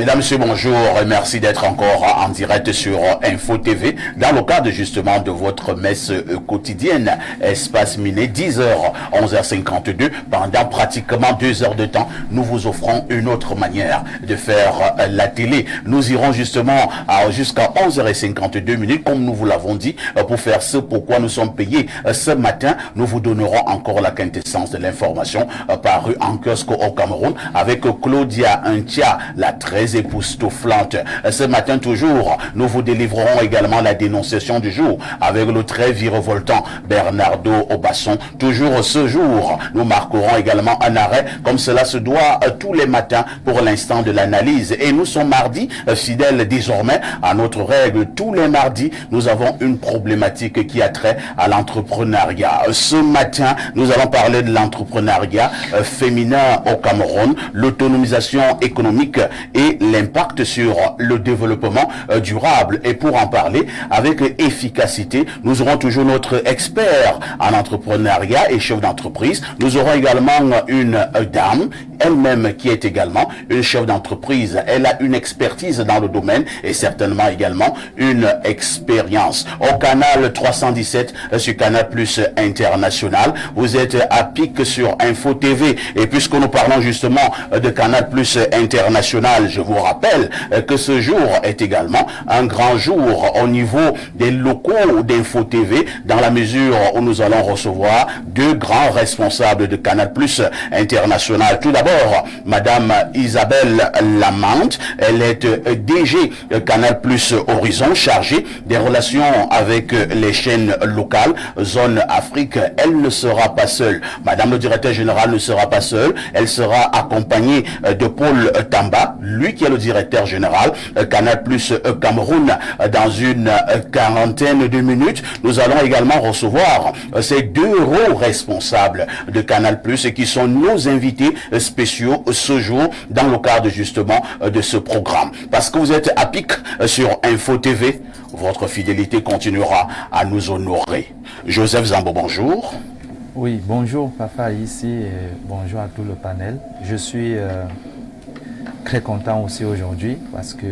Mesdames, Messieurs, bonjour et merci d'être encore en direct sur Info TV dans le cadre justement de votre messe quotidienne Espace Miné, 10h, 11h52. Pendant pratiquement 2 heures de temps, nous vous offrons une autre manière de faire la télé. Nous irons justement jusqu'à 11h52 comme nous vous l'avons dit, pour faire ce pourquoi nous sommes payés. Ce matin, nous vous donnerons encore la quintessence de l'information parue en kiosque au Cameroun avec Claudia Untia, la très époustouflante. Ce matin toujours, nous vous délivrerons également la dénonciation du jour avec le très virevoltant Bernardo Obasson. Toujours ce jour, nous marquerons également un arrêt comme cela se doit tous les matins pour l'instant de l'analyse. Et nous sommes mardi, fidèles désormais à notre règle. Tous les mardis, nous avons une problématique qui a trait à l'entrepreneuriat. Ce matin, nous allons parler de l'entrepreneuriat féminin au Cameroun, l'autonomisation économique et l'impact sur le développement durable. Et pour en parler avec efficacité, nous aurons toujours notre expert en entrepreneuriat et chef d'entreprise. Nous aurons également une dame, elle-même qui est également une chef d'entreprise. Elle a une expertise dans le domaine et certainement également une expérience. Au canal 317 sur Canal Plus International, vous êtes à pic sur Info TV. Et puisque nous parlons justement de Canal Plus International, je vous rappelle que ce jour est également un grand jour au niveau des locaux d'Info TV, dans la mesure où nous allons recevoir deux grands responsables de Canal Plus International. Tout d'abord, Madame Isabelle Lamante, elle est DG Canal Plus Horizon, chargée des relations avec les chaînes locales, zone Afrique. Elle ne sera pas seule. Madame le directeur général ne sera pas seule. Elle sera accompagnée de Paul Tamba, lui qui est le directeur général Canal Plus Cameroun. Dans une quarantaine de minutes, nous allons également recevoir ces deux hauts responsables de Canal Plus qui sont nos invités spéciaux ce jour dans le cadre justement de ce programme. Parce que vous êtes à pic sur Info TV, votre fidélité continuera à nous honorer. Joseph Zambo, bonjour. Oui, bonjour Papa ici et bonjour à tout le panel. Je suis très content aussi aujourd'hui parce que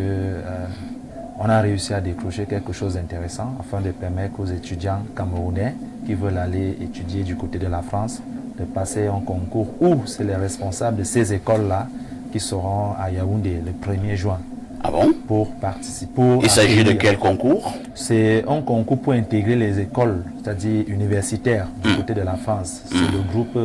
on a réussi à décrocher quelque chose d'intéressant afin de permettre aux étudiants camerounais qui veulent aller étudier du côté de la France de passer un concours où c'est les responsables de ces écoles-là qui seront à Yaoundé le 1er juin. Ah bon? Pour participer. Il s'agit de quel concours? C'est un concours pour intégrer les écoles, c'est-à-dire universitaires du côté de la France. C'est le groupe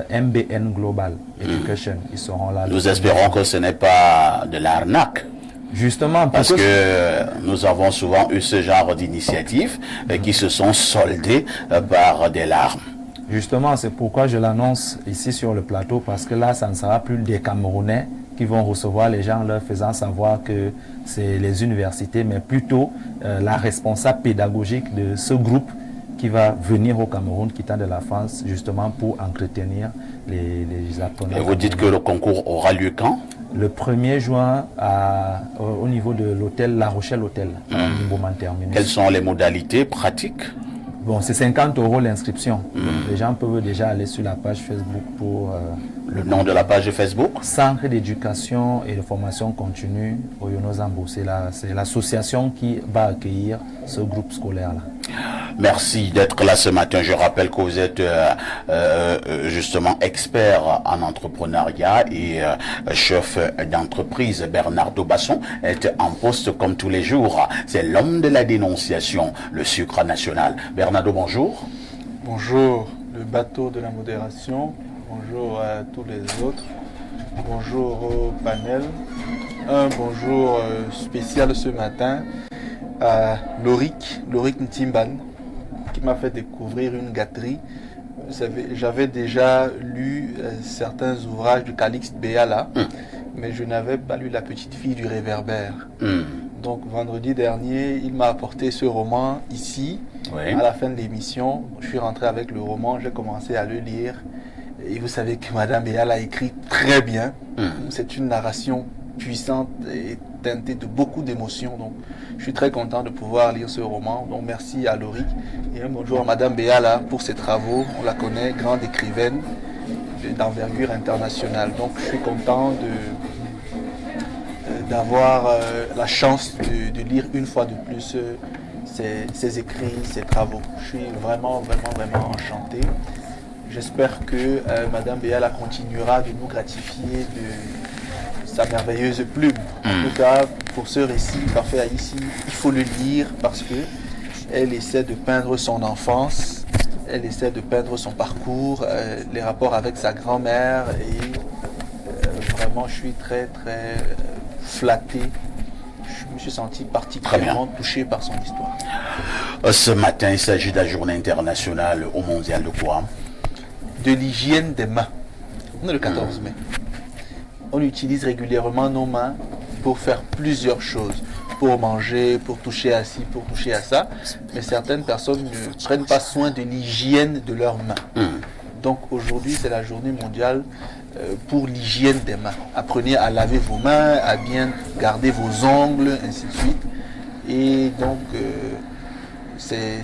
MBN Global Education. Ils seront là. Nous espérons que ce n'est pas de l'arnaque. Justement, parce que nous avons souvent eu ce genre d'initiatives qui se sont soldées par des larmes. Justement, c'est pourquoi je l'annonce ici sur le plateau, parce que là, ça ne sera plus des Camerounais qui vont recevoir les gens leur faisant savoir que c'est les universités, mais plutôt la responsable pédagogique de ce groupe qui va venir au Cameroun, quittant de la France, justement pour entretenir les apprenants. Et vous dites que le concours aura lieu quand? Le 1er juin au niveau de l'hôtel La Rochelle Hôtel, moment terminé. Quelles sont les modalités pratiques? Bon, c'est 50 € l'inscription. Les gens peuvent déjà aller sur la page Facebook pour... le nom de la page Facebook? Centre d'éducation et de formation continue Oyono Zambo. C'est l'association qui va accueillir ce groupe scolaire-là. Merci d'être là ce matin. Je rappelle que vous êtes justement expert en entrepreneuriat et chef d'entreprise. Bernardo Obasson est en poste comme tous les jours. C'est l'homme de la dénonciation, le sucre national. Bernardo, bonjour. Bonjour, le bateau de la modération. Bonjour à tous les autres. Bonjour au panel. Un bonjour spécial ce matin à Lorik Ntimban, qui m'a fait découvrir une gâterie. Vous savez, j'avais déjà lu certains ouvrages de Calixte Béala, mais je n'avais pas lu La petite fille du réverbère. Donc vendredi dernier, il m'a apporté ce roman ici. Oui. À la fin de l'émission, je suis rentré avec le roman, j'ai commencé à le lire. Et vous savez que Madame Béala a écrit très bien. C'est une narration puissante et teintée de beaucoup d'émotions. Donc je suis très content de pouvoir lire ce roman. Donc merci à Lorik et un bonjour à Madame Béala pour ses travaux. On la connaît, grande écrivaine d'envergure internationale. Donc je suis content d'avoir la chance de lire une fois de plus ses écrits, ses travaux. Je suis vraiment enchanté. J'espère que Madame Béala continuera de nous gratifier de sa merveilleuse plume. En tout cas, pour ce récit parfait ici, il faut le lire parce que elle essaie de peindre son enfance, elle essaie de peindre son parcours, les rapports avec sa grand-mère et vraiment je suis très flatté. Je me suis senti particulièrement touché par son histoire. Ce matin, il s'agit de la journée internationale au mondial de quoi? De l'hygiène des mains. On est le 14 mai. On utilise régulièrement nos mains pour faire plusieurs choses. Pour manger, pour toucher à ci, pour toucher à ça. Mais certaines personnes ne prennent pas soin de l'hygiène de leurs mains. Donc aujourd'hui, c'est la journée mondiale pour l'hygiène des mains. Apprenez à laver vos mains, à bien garder vos ongles, ainsi de suite. Et donc, c'est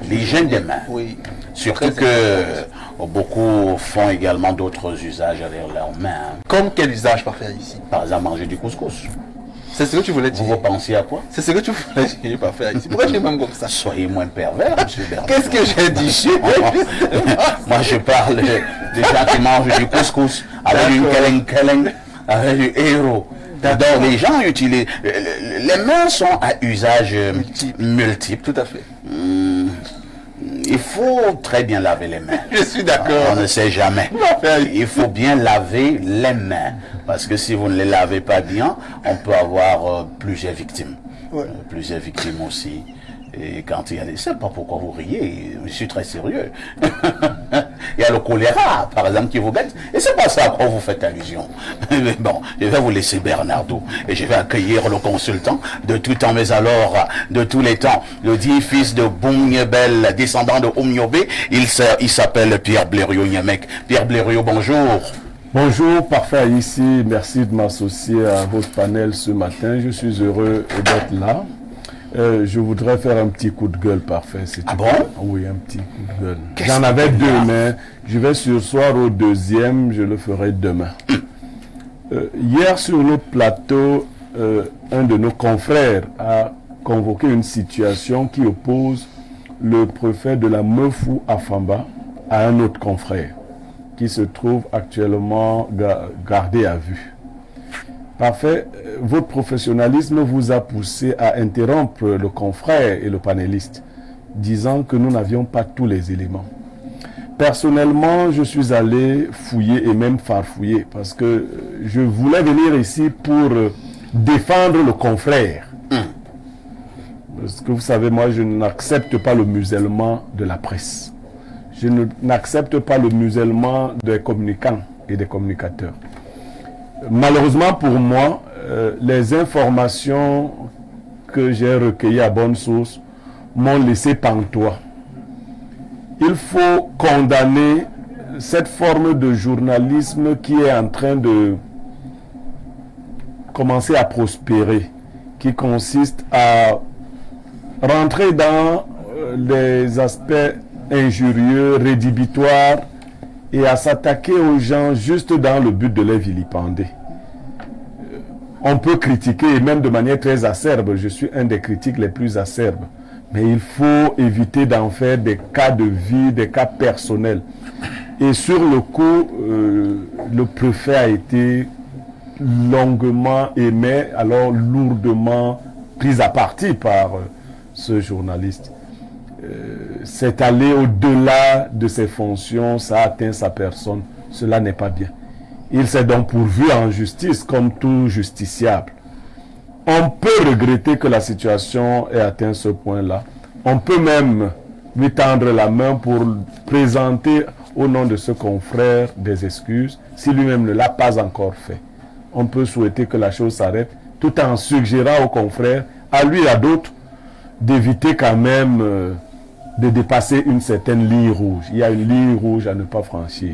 l'hygiène des mains. Oui. Surtout que beaucoup font également d'autres usages avec leurs mains. Comme quel usage parfait ici? Par exemple, manger du couscous. C'est ce que tu voulais dire. Vous pensiez à quoi? C'est ce que tu voulais dire parfait ici. Pourquoi tu es même comme ça? Soyez moins pervers, monsieur Bernard. Qu'est-ce que j'ai dit? Moi, je parle des gens qui mangent du couscous avec du keleng, avec du héros. Donc, les gens utilisent... Les mains sont à usage multiple. Tout à fait. Il faut très bien laver les mains. Je suis d'accord. On ne sait jamais. Il faut bien laver les mains. Parce que si vous ne les lavez pas bien, on peut avoir plusieurs victimes. Ouais. Plusieurs victimes aussi. Et quand il y a des... Je ne sais pas pourquoi vous riez, je suis très sérieux. Il y a le choléra, par exemple, qui vous bête. Et c'est pas ça à quoi vous faites allusion. Mais bon, je vais vous laisser Bernardo. Et je vais accueillir le consultant de tout temps, mais alors, de tous les temps. Le dit fils de Boungebel, descendant de Oumniobe. Il s'appelle Pierre Blériot Nyamek. Pierre Blériot, bonjour. Bonjour, parfait ici. Merci de m'associer à votre panel ce matin. Je suis heureux d'être là. Je voudrais faire un petit coup de gueule parfait. Ah bon? Oui, un petit coup de gueule. J'en avais deux, mais je vais sursoir au deuxième, je le ferai demain. Hier, sur notre plateau, un de nos confrères a convoqué une situation qui oppose le préfet de la Meufou à Famba à un autre confrère qui se trouve actuellement gardé à vue. Parfait, votre professionnalisme vous a poussé à interrompre le confrère et le panéliste, disant que nous n'avions pas tous les éléments. Personnellement, je suis allé fouiller et même farfouiller parce que je voulais venir ici pour défendre le confrère. Parce que vous savez, moi, je n'accepte pas le musellement de la presse. Je n'accepte pas le musellement des communicants et des communicateurs. Malheureusement pour moi, les informations que j'ai recueillies à bonne source m'ont laissé pantois. Il faut condamner cette forme de journalisme qui est en train de commencer à prospérer, qui consiste à rentrer dans les aspects injurieux, rédhibitoires, et à s'attaquer aux gens juste dans le but de les vilipender. On peut critiquer, et même de manière très acerbe, je suis un des critiques les plus acerbes, mais il faut éviter d'en faire des cas de vie, des cas personnels. Et sur le coup, le préfet a été longuement aimé, alors lourdement pris à partie par ce journaliste. C'est allé au-delà de ses fonctions, ça a atteint sa personne. Cela n'est pas bien. Il s'est donc pourvu en justice comme tout justiciable. On peut regretter que la situation ait atteint ce point-là. On peut même lui tendre la main pour présenter au nom de ce confrère des excuses, si lui-même ne l'a pas encore fait. On peut souhaiter que la chose s'arrête, tout en suggérant au confrère, à lui et à d'autres, d'éviter quand même de dépasser une certaine ligne rouge. Il y a une ligne rouge à ne pas franchir.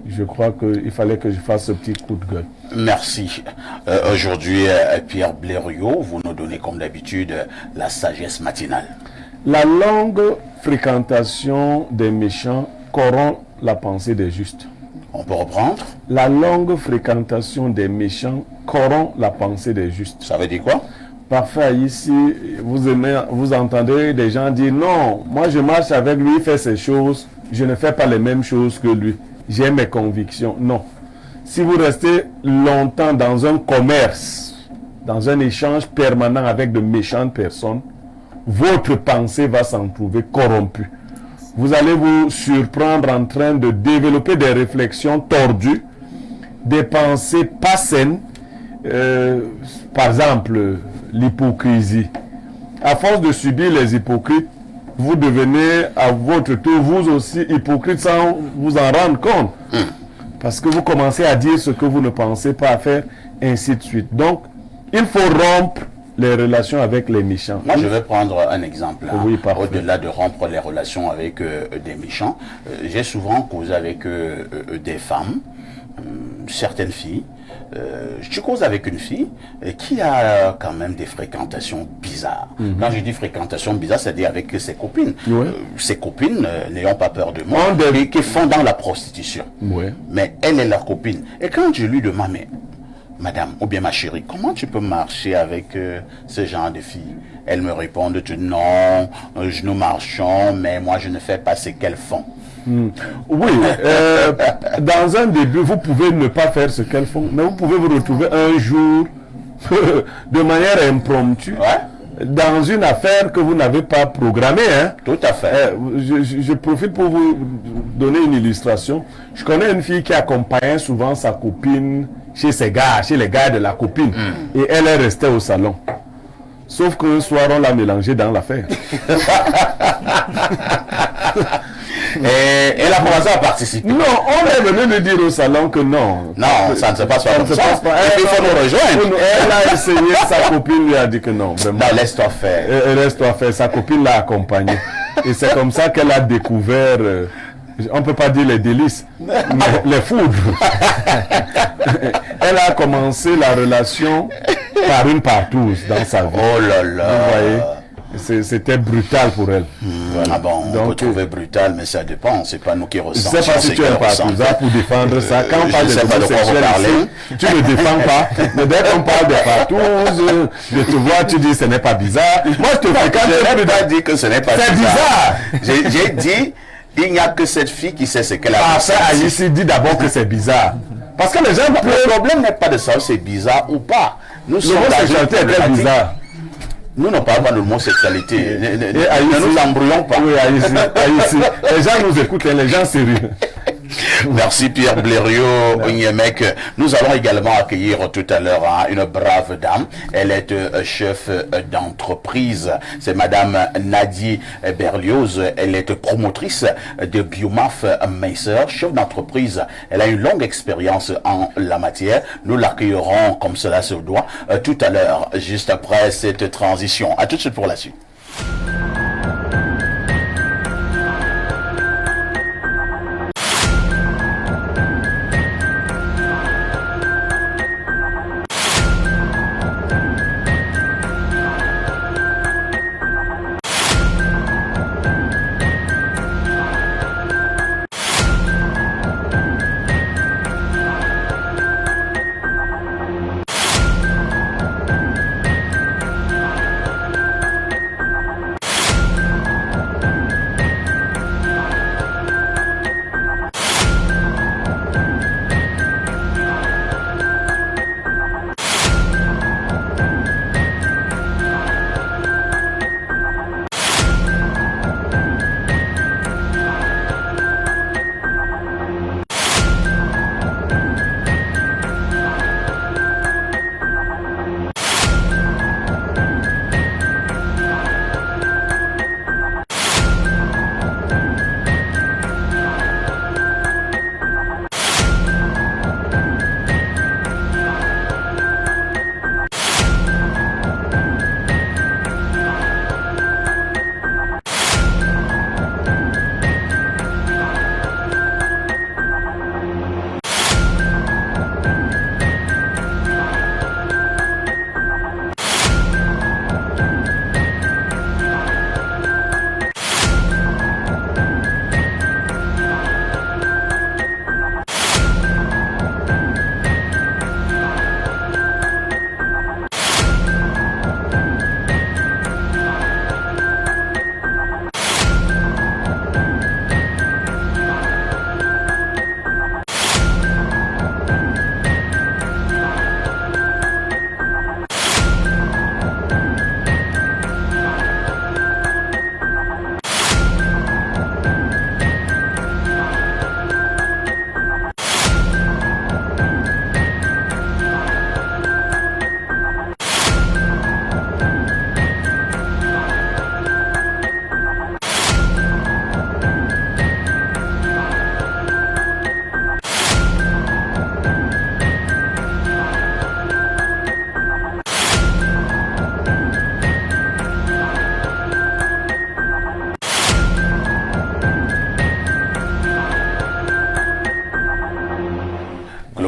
Je crois qu'il fallait que je fasse ce petit coup de gueule. Merci. Aujourd'hui, Pierre Blériot, vous nous donnez comme d'habitude la sagesse matinale. La longue fréquentation des méchants corrompt la pensée des justes. On peut reprendre? La longue fréquentation des méchants corrompt la pensée des justes. Ça veut dire quoi? Parfois ici, vous entendez des gens dire non, moi je marche avec lui, il fait ses choses, je ne fais pas les mêmes choses que lui. J'ai mes convictions. Non. Si vous restez longtemps dans un commerce, dans un échange permanent avec de méchantes personnes, votre pensée va s'en trouver corrompue. Vous allez vous surprendre en train de développer des réflexions tordues, des pensées pas saines, par exemple l'hypocrisie. À force de subir les hypocrites, vous devenez à votre tour vous aussi hypocrite sans vous en rendre compte. Parce que vous commencez à dire ce que vous ne pensez pas faire, ainsi de suite. Donc, il faut rompre les relations avec les méchants. Moi, je vais prendre un exemple. Hein. Oui, parfait. Au-delà de rompre les relations avec des méchants, j'ai souvent causé avec des femmes, certaines filles. Je cause avec une fille qui a quand même des fréquentations bizarres. Quand je dis fréquentation bizarre, c'est-à-dire avec ses copines. Ouais. Ses copines, n'ayant pas peur de moi, qui font dans la prostitution. Ouais. Mais elle est leur copine. Et quand je lui demande, mais madame, ou bien ma chérie, comment tu peux marcher avec ce genre de filles? Elle me répond non, nous marchons, mais moi je ne fais pas ce qu'elles font. Oui, dans un début, vous pouvez ne pas faire ce qu'elles font, mais vous pouvez vous retrouver un jour, de manière impromptue, dans une affaire que vous n'avez pas programmée. Hein. Tout à fait. Je profite pour vous donner une illustration. Je connais une fille qui accompagnait souvent sa copine chez ses gars, chez les gars de la copine, et elle est restée au salon. Sauf qu'un soir, on l'a mélangée dans l'affaire. Et elle a commencé à participer. Non, on est venu lui dire au salon que non. Non, ça ne se passe pas comme ça. Il faut nous rejoindre. Elle a essayé, sa copine lui a dit que non. Vraiment. Non, laisse-toi faire. Laisse-toi faire. Sa copine l'a accompagnée. Et c'est comme ça qu'elle a découvert, on ne peut pas dire les délices, mais les foudres. Elle a commencé la relation par une partouze dans sa vie. Oh là là. Vous voyez? C'était brutal pour elle. Voilà. Ah bon, on peut trouver brutal, mais ça dépend. C'est pas nous qui ressentons. Je ne sais pas si tu es un partouza pour défendre ça. Quand on parle de homosexuels ici, tu ne défends pas. Mais dès qu'on parle de partouze, de te voir, tu dis ce n'est pas bizarre. Moi, je te fréquente. Je n'ai pas dit que ce n'est pas bizarre. C'est bizarre. J'ai dit, il n'y a que cette fille qui sait ce qu'elle a fait. Ah, ça, ici, dit d'abord que c'est bizarre. Parce que les gens... Le problème n'est pas de savoir si c'est bizarre ou pas. Nous sommes l'homosexualité est très bizarre. Nous ne parlons pas de l'homosexualité. Ne nous embrouillons pas. Oui, Haïti. Les gens nous écoutent, les gens sérieux. Merci Pierre Blériot, Onyemec. Nous allons également accueillir tout à l'heure une brave dame. Elle est chef d'entreprise. C'est Madame Nadie Berlioz. Elle est promotrice de Biomaf Meiser, chef d'entreprise. Elle a une longue expérience en la matière. Nous l'accueillerons comme cela se doit tout à l'heure, juste après cette transition. À tout de suite pour la suite.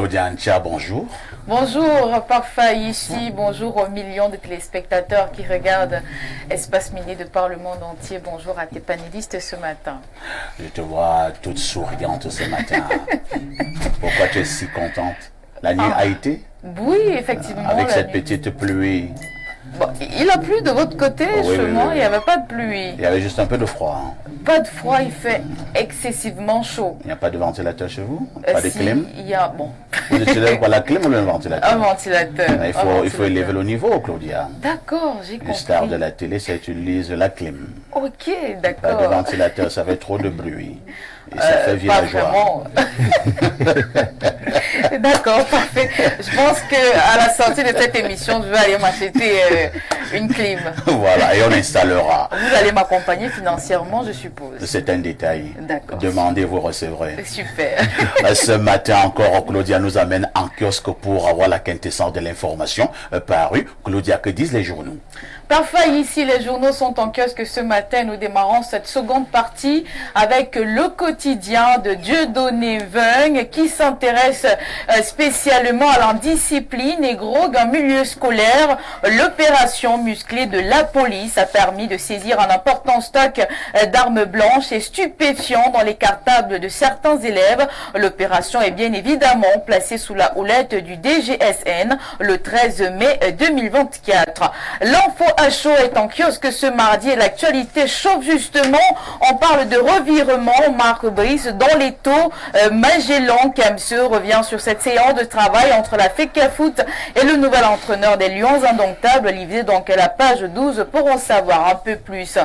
Claudia Antia, bonjour. Bonjour, parfait ici. Bonjour aux millions de téléspectateurs qui regardent Espace Minier de par le monde entier. Bonjour à tes panélistes ce matin. Je te vois toute souriante ce matin. Pourquoi tu es si contente? La nuit a été? Oui, effectivement. Avec cette petite pluie. Bon, il a plu de votre côté, Oui, chez oui, moi, oui. il n'y avait pas de pluie. Il y avait juste un peu de froid. Hein. Pas de froid, il fait excessivement chaud. Il n'y a pas de ventilateur chez vous? Pas de Si, clim? il y a, bon, Vous utilisez quoi, la clim ou le ventilateur? un ventilateur. Il faut élever le niveau, Claudia. D'accord, j'ai Une compris. star de la télé, ça utilise la clim. Ok, Pas de d'accord. ventilateur, ça fait trop de bruit. Et ça fait Pas villageois. vraiment. D'accord, parfait. Je pense qu'à la sortie de cette émission, je vais aller m'acheter une clim. Voilà, et on installera. Vous allez m'accompagner financièrement, je suppose. C'est un détail. D'accord. Demandez, vous recevrez. Super. Ce matin encore, Claudia nous amène en kiosque pour avoir la quintessence de l'information parue. Claudia, que disent les journaux? Parfait, ici les journaux sont en kiosque ce matin. Nous démarrons cette seconde partie avec le quotidien de Dieudonné Vung qui s'intéresse spécialement à l'indiscipline et gros en milieu scolaire. L'opération musclée de la police a permis de saisir un important stock d'armes blanches et stupéfiants dans les cartables de certains élèves. L'opération est bien évidemment placée sous la houlette du DGSN le 13 mai 2024. L'info à chaud est en kiosque ce mardi et l'actualité chauffe justement. On parle de revirement. Marc Brice dans les taux. Magellan Kamseux revient sur cette séance de travail entre la FECAFOOT et le nouvel entraîneur des Lions Indomptables. Lisez donc à la page 12 pour en savoir un peu plus.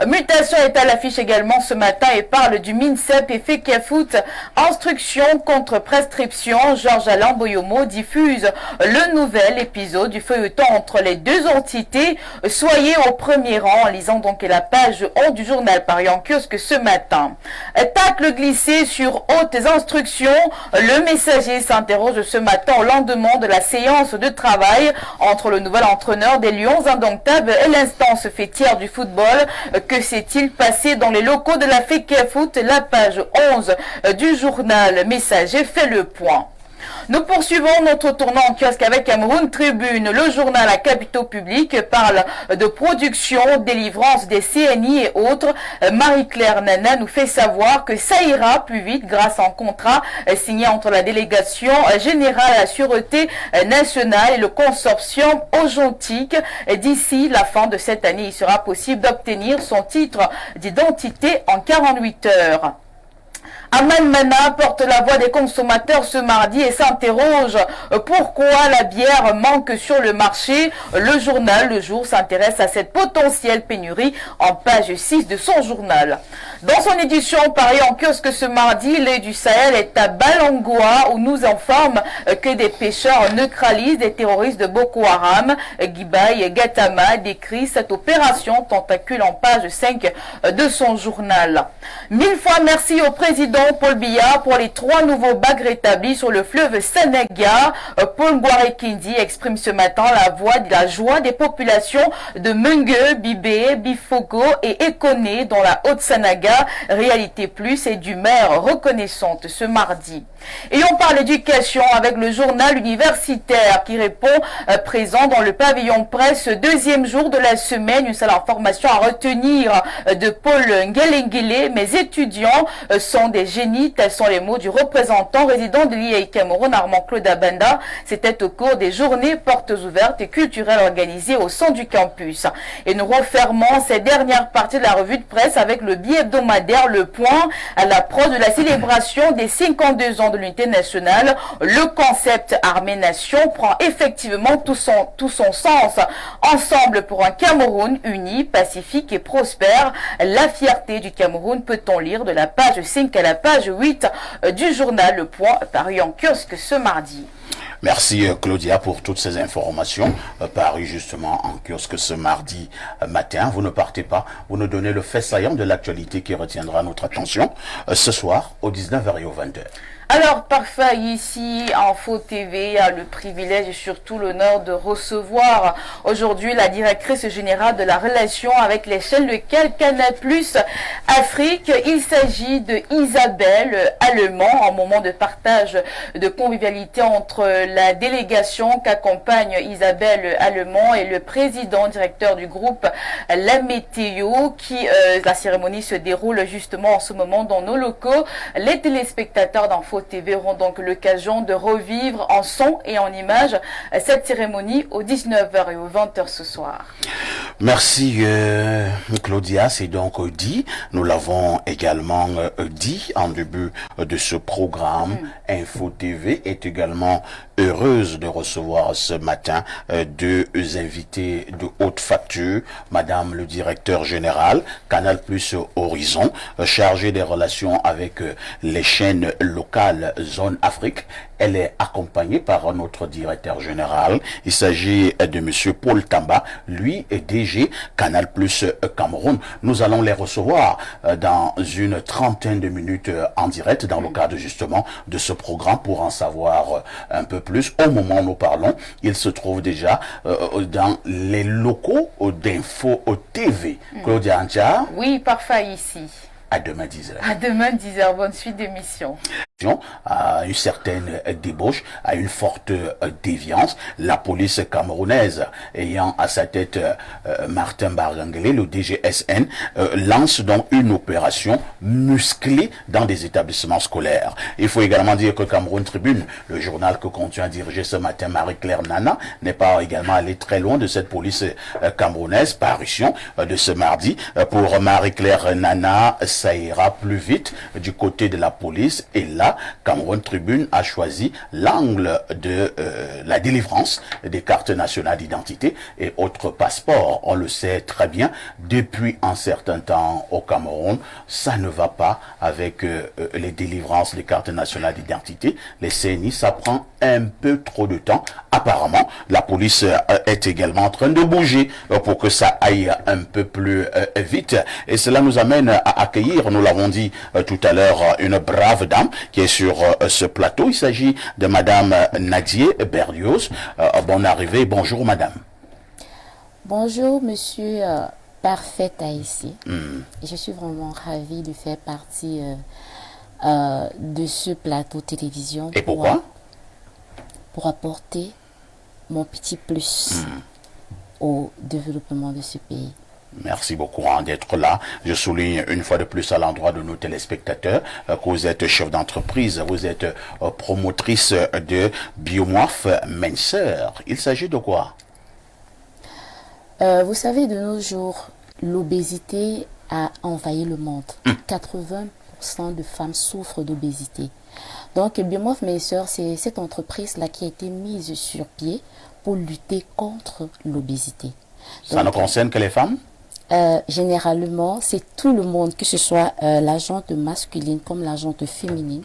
Mutation est à l'affiche également ce matin et parle du MINSEP et FECAFOOT. Instruction contre prescription. Georges Alain Boyomo diffuse le nouvel épisode du feuilleton entre les deux entités. Soyez au premier rang en lisant donc la page 11 du journal paru en kiosque ce matin. Tacle glissé sur hautes instructions. Le Messager s'interroge ce matin au lendemain de la séance de travail entre le nouvel entraîneur des Lions Indomptables et l'instance fêtière du football. Que s'est-il passé dans les locaux de la FECAFOOT? La page 11 du journal Messager fait le point. Nous poursuivons notre tournoi en kiosque avec Cameroun Tribune. Le journal à capitaux publics parle de production, délivrance des CNI et autres. Marie-Claire Nana nous fait savoir que ça ira plus vite grâce à un contrat signé entre la délégation générale à la Sûreté nationale et le consortium Ojontique. D'ici la fin de cette année, il sera possible d'obtenir son titre d'identité en 48 heures. Aman Mana porte la voix des consommateurs ce mardi et s'interroge pourquoi la bière manque sur le marché. Le journal Le Jour s'intéresse à cette potentielle pénurie en page 6 de son journal. Dans son édition parue en kiosque ce mardi, l'œil du Sahel est à Balangoa où nous informe que des pêcheurs neutralisent des terroristes de Boko Haram. Guibaï Gatama décrit cette opération tentacule en page 5 de son journal. 1000 fois merci au président Paul Biya pour les 3 nouveaux bacs rétablis sur le fleuve Sanaga. Paul Ngouarekindi exprime ce matin la joie des populations de Mengue, Bibé, Bifogo et Ekone dans la Haute-Sanaga. Réalité Plus et du maire reconnaissante ce mardi. Et on parle éducation avec le journal universitaire qui répond présent dans le pavillon presse. Deuxième jour de la semaine, une seule information à retenir de Paul Ngelengele. Mes étudiants sont des génies, tels sont les mots du représentant résident de l'IAI Cameroun, Armand Claude Abanda. C'était au cours des journées portes ouvertes et culturelles organisées au sein du campus. Et nous refermons ces dernières parties de la revue de presse avec le billet hebdomadaire Le Point à l'approche de la célébration des 52 ans de l'unité nationale. Le concept Armée-Nation prend effectivement tout son sens. Ensemble pour un Cameroun uni, pacifique et prospère. La fierté du Cameroun peut-on lire de la page 5 à la page 8 du journal Le Point paru en kiosque ce mardi. Merci Claudia pour toutes ces informations parues justement en kiosque ce mardi matin. Vous ne partez pas, vous nous donnez le fait saillant de l'actualité qui retiendra notre attention ce soir au 19h et au 20h. Alors, parfait, ici, Info TV a le privilège et surtout l'honneur de recevoir aujourd'hui la directrice générale de la relation avec les chaînes locales Canal+ Afrique. Il s'agit de Isabelle Allemand, en moment de partage de convivialité entre la délégation qu'accompagne Isabelle Allemand et le président directeur du groupe La Météo, la cérémonie se déroule justement en ce moment dans nos locaux. Les téléspectateurs d'Info TV auront donc l'occasion de revivre en son et en image cette cérémonie aux 19h et aux 20h ce soir. Merci Claudia, c'est donc dit. Nous l'avons également dit en début de ce programme. Info TV est également heureuse de recevoir ce matin deux invités de haute facture. Madame le directeur général, Canal+ Horizon, chargé des relations avec les chaînes locales Zone Afrique. Elle est accompagnée par notre directeur général. Il s'agit de monsieur Paul Tamba, lui est DG Canal+ Cameroun. Nous allons les recevoir dans une trentaine de minutes en direct dans le cadre justement de ce programme pour en savoir un peu plus. Au moment où nous parlons, il se trouve déjà dans les locaux d'Info TV. Claudia Antia. Oui, parfait ici. À demain 10h. À demain 10h, bonne suite d'émission. À une certaine débauche, à une forte déviance, la police camerounaise ayant à sa tête Martin Bargangelé, le DGSN, lance donc une opération musclée dans des établissements scolaires. Il faut également dire que Cameroun Tribune, le journal que continue à diriger ce matin Marie-Claire Nana, n'est pas également allé très loin de cette police camerounaise. Parution de ce mardi. Pour Marie-Claire Nana, ça ira plus vite du côté de la police, et là, Cameroun Tribune a choisi l'angle de la délivrance des cartes nationales d'identité et autres passeports. On le sait très bien, depuis un certain temps au Cameroun, ça ne va pas avec les délivrances des cartes nationales d'identité. Les CNI, ça prend un peu trop de temps. Apparemment, la police est également en train de bouger pour que ça aille un peu plus vite. Et cela nous amène à accueillir, nous l'avons dit tout à l'heure, une brave dame qui est sur ce plateau. Il s'agit de Madame Nadier Berlioz. Bonne arrivée. Bonjour Madame. Bonjour Monsieur Parfait Haïti. Je suis vraiment ravie de faire partie de ce plateau télévision. Et pourquoi? Pour apporter mon petit plus au développement de ce pays. Merci beaucoup d'être là. Je souligne une fois de plus à l'endroit de nos téléspectateurs que vous êtes chef d'entreprise, vous êtes promotrice de Biomorph Minceur. Il s'agit de quoi? Vous savez, de nos jours, l'obésité a envahi le monde. 80% de femmes souffrent d'obésité. Donc, Biomorph Minceur, c'est cette entreprise-là qui a été mise sur pied pour lutter contre l'obésité. Ça ne concerne que les femmes? Généralement, c'est tout le monde, que ce soit la jante masculine comme la jante féminine.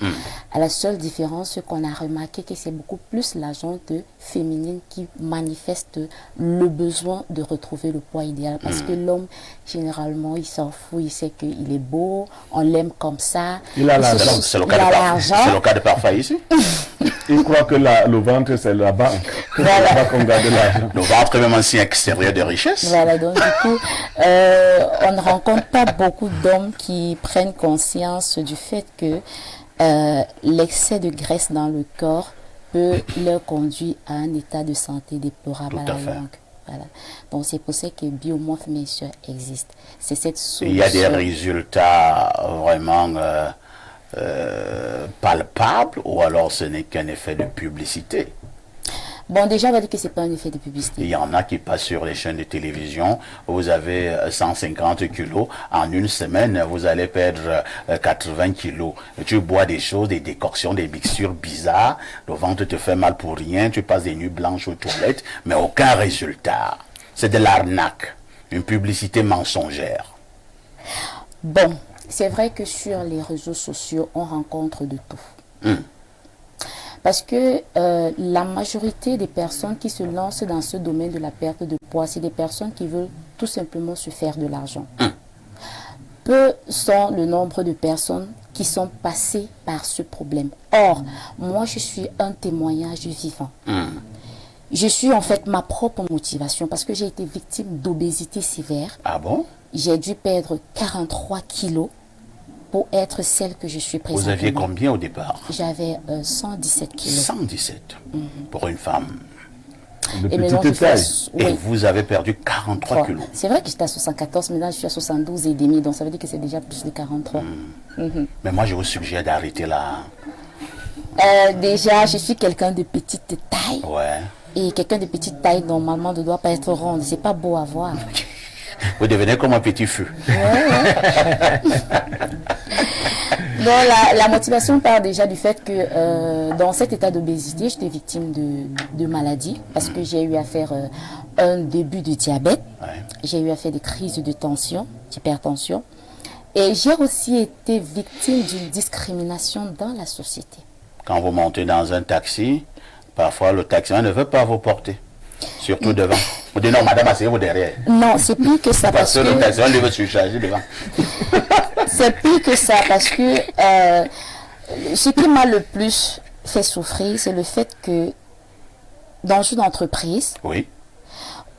À la seule différence, ce qu'on a remarqué, que c'est beaucoup plus la jante féminine qui manifeste le besoin de retrouver le poids idéal. Parce que l'homme, généralement, il s'en fout, il sait qu'il est beau, on l'aime comme ça. Il a l'argent. C'est le cas de Parfait ici. Il croit que le ventre, c'est la banque. Voilà. C'est là qu'on garde l'argent. Le ventre est même un signe extérieur de richesse. Voilà, donc du coup, on ne rencontre pas beaucoup d'hommes qui prennent conscience du fait que l'excès de graisse dans le corps peut leur conduire à un état de santé déplorable à la longue. Voilà. Donc c'est pour ça que Biomorph Minceur existe. C'est cette solution. Il y a des résultats vraiment palpables, ou alors ce n'est qu'un effet de publicité? Bon, déjà, on va dire que ce n'est pas un effet de publicité. Il y en a qui passent sur les chaînes de télévision. Vous avez 150 kilos. En une semaine, vous allez perdre 80 kilos. Tu bois des choses, des décoctions, des mixtures bizarres. Le ventre te fait mal pour rien. Tu passes des nuits blanches aux toilettes, mais aucun résultat. C'est de l'arnaque. Une publicité mensongère. Bon, c'est vrai que sur les réseaux sociaux, on rencontre de tout. Parce que la majorité des personnes qui se lancent dans ce domaine de la perte de poids, c'est des personnes qui veulent tout simplement se faire de l'argent. Peu sont le nombre de personnes qui sont passés par ce problème. Or, moi, je suis un témoignage vivant. Je suis en fait ma propre motivation parce que j'ai été victime d'obésité sévère. Ah bon? J'ai dû perdre 43 kilos pour être celle que je suis présentement. Vous aviez combien au départ? J'avais 117 kilos. 117 pour une femme. De Et maintenant, petite je suis à- taille. Et oui. vous avez perdu 43 kilos. C'est vrai que j'étais à 74, maintenant je suis à 72 et demi, donc ça veut dire que c'est déjà plus de 43. Mais moi, je vous suggère d'arrêter là. Déjà, je suis quelqu'un de petite taille. Ouais. Et quelqu'un de petite taille, normalement, ne doit pas être ronde. C'est pas beau à voir. Vous devenez comme un petit feu. Donc, la motivation part déjà du fait que dans cet état d'obésité, j'étais victime de maladies parce que j'ai eu à faire un début de diabète. Ouais. J'ai eu à faire des crises de tension, d'hypertension. Et j'ai aussi été victime d'une discrimination dans la société. Quand vous montez dans un taxi, parfois le taximan ne veut pas vous porter. Surtout devant. Vous dites non, madame, asseyez-vous derrière. Non, c'est plus que ça Parce parce que le que... taximan lui veut surcharger devant. C'est plus que ça parce que ce qui m'a le plus fait souffrir, c'est le fait que dans une entreprise Oui.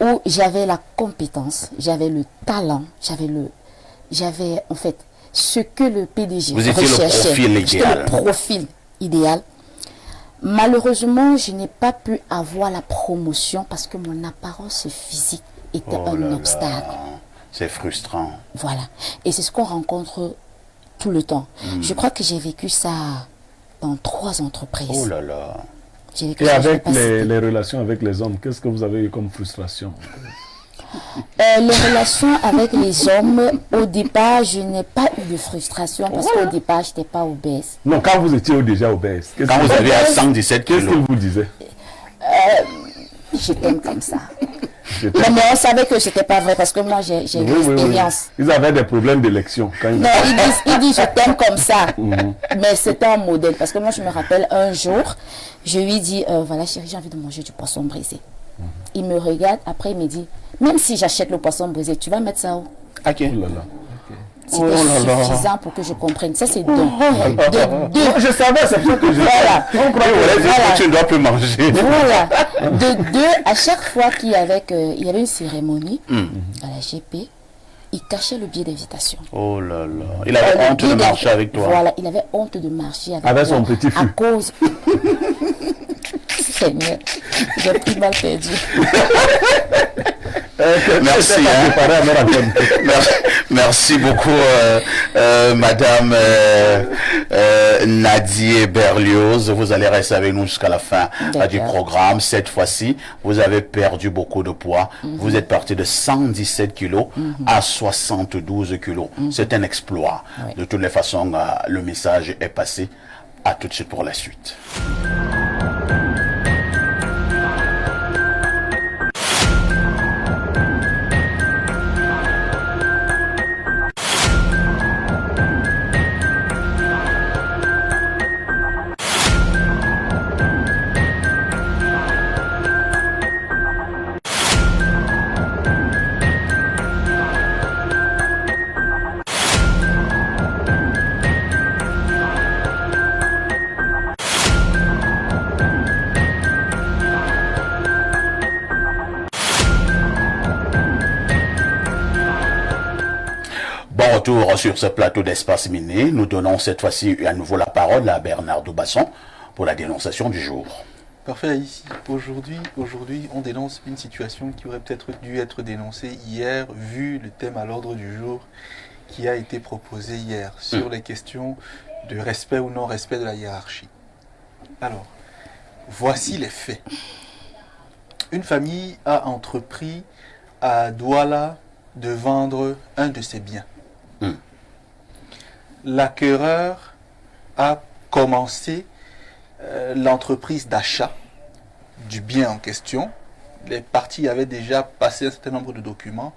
où j'avais la compétence, j'avais le talent, j'avais en fait ce que le PDG Vous étiez le recherchait. profil J'étais idéal. le profil idéal. Malheureusement, je n'ai pas pu avoir la promotion parce que mon apparence physique était Oh là un là. obstacle. C'est frustrant. Voilà. Et c'est ce qu'on rencontre tout le temps. Je crois que j'ai vécu ça dans 3 entreprises. Oh là là. J'ai vécu Et ça, je avec vais pas citer. les relations avec les hommes, qu'est-ce que vous avez eu comme frustration? Les relations avec les hommes, au départ, je n'ai pas eu de frustration parce qu'au départ, je n'étais pas obèse. Non, quand vous étiez déjà obèse, qu'est-ce Quand que vous avez à 117 qu'est-ce kilos. qu'il vous disait? Je t'aime comme ça. J'étais- Mais on savait que ce n'était pas vrai parce que moi, j'ai Oui, une oui, oui. expérience. Ils avaient des problèmes d'élection. Quand ils... Non, il dit je t'aime comme ça. Mais c'était un modèle. Parce que moi, je me rappelle un jour, je lui dis voilà, chérie, j'ai envie de manger du poisson brisé. Il me regarde, après il me dit même si j'achète le poisson brisé, tu vas mettre ça où? Ok. Oh là là. C'était suffisant pour que je comprenne. Ça, c'est de deux. Je savais, c'est pour ça que je... Voilà. Voilà. Tu ne dois plus manger. Voilà. De deux, à chaque fois qu'il y avait une cérémonie à la GP, il cachait le billet d'invitation. Oh là là. Il avait Le honte de billet marcher avec toi. Voilà, il avait honte de marcher avec Avec moi. son petit À fût. cause... Seigneur, j'ai pris mal perdu. Merci, J'étais pas hein. préparé à me raconter. Merci beaucoup, Madame Nadie Berlioz. Vous allez rester avec nous jusqu'à la fin du D'accord. programme. Cette fois-ci, vous avez perdu beaucoup de poids. Vous êtes parti de 117 kilos à 72 kilos. C'est un exploit. Oui. De toutes les façons, le message est passé. À tout de suite pour la suite. Bon retour sur ce plateau d'Espace Miné. Nous donnons cette fois-ci à nouveau la parole à Bernard Doubasson pour la dénonciation du jour. Parfait, ici. Aujourd'hui, on dénonce une situation qui aurait peut-être dû être dénoncée hier, vu le thème à l'ordre du jour qui a été proposé hier sur les questions de respect ou non-respect de la hiérarchie. Alors, voici les faits. Une famille a entrepris à Douala de vendre un de ses biens. L'acquéreur a commencé l'entreprise d'achat du bien en question. Les parties avaient déjà passé un certain nombre de documents.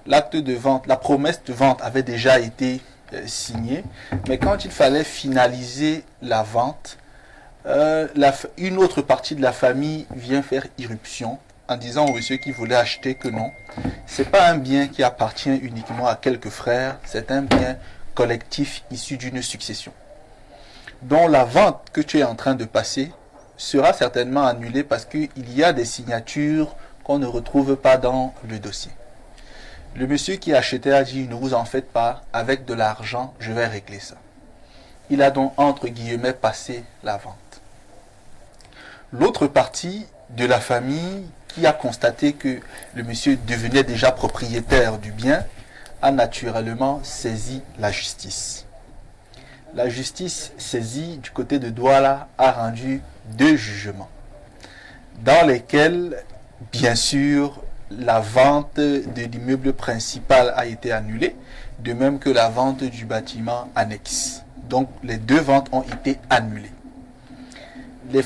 L'acte de vente, la promesse de vente avait déjà été signée. Mais quand il fallait finaliser la vente, une autre partie de la famille vient faire irruption en disant au monsieur qui voulait acheter que non, c'est pas un bien qui appartient uniquement à quelques frères, c'est un bien collectif issu d'une succession. dont la vente que tu es en train de passer sera certainement annulée parce qu'il y a des signatures qu'on ne retrouve pas dans le dossier. Le monsieur qui achetait a dit, ne vous en faites pas, avec de l'argent, je vais régler ça. Il a donc, entre guillemets, passé la vente. L'autre partie de la famille qui a constaté que le monsieur devenait déjà propriétaire du bien a naturellement saisi la justice. La justice saisie du côté de Douala a rendu 2 jugements dans lesquels, bien sûr, la vente de l'immeuble principal a été annulée, de même que la vente du bâtiment annexe. Donc les 2 ventes ont été annulées.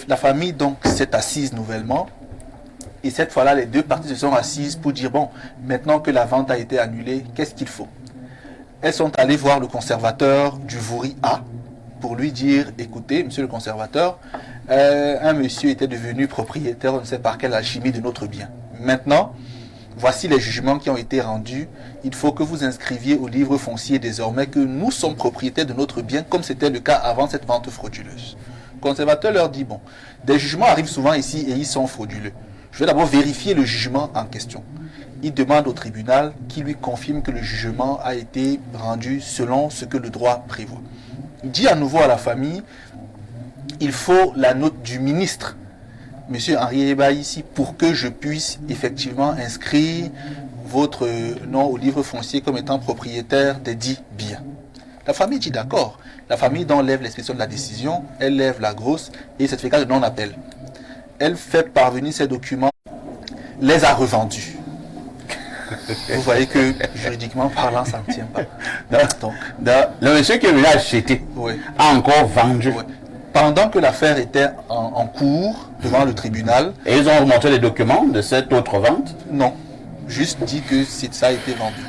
La famille donc s'est assise nouvellement et cette fois-là les 2 parties se sont assises pour dire bon, maintenant que la vente a été annulée, qu'est-ce qu'il faut? Elles sont allées voir le conservateur du Vouri A pour lui dire écoutez, monsieur le conservateur, un monsieur était devenu propriétaire, on ne sait par quelle alchimie, de notre bien. Maintenant, voici les jugements qui ont été rendus. Il faut que vous inscriviez au livre foncier désormais que nous sommes propriétaires de notre bien, comme c'était le cas avant cette vente frauduleuse. Le conservateur leur dit, bon, des jugements arrivent souvent ici et ils sont frauduleux. Je vais d'abord vérifier le jugement en question. Il demande au tribunal qui lui confirme que le jugement a été rendu selon ce que le droit prévoit. Il dit à nouveau à la famille, il faut la note du ministre, Monsieur Henri Eba, ici, pour que je puisse effectivement inscrire votre nom au livre foncier comme étant propriétaire des 10 biens. La famille dit d'accord. La famille donc lève l'expression de la décision, elle lève la grosse et certificat de non-appel. Elle fait parvenir ces documents, les a revendus. Vous voyez que juridiquement parlant, ça ne tient pas. Donc, le monsieur qui est venu acheter oui, a encore vendu. oui. Pendant que l'affaire était en cours devant le tribunal. Et ils ont remonté les documents de cette autre vente? Non, juste dit que ça a été vendu.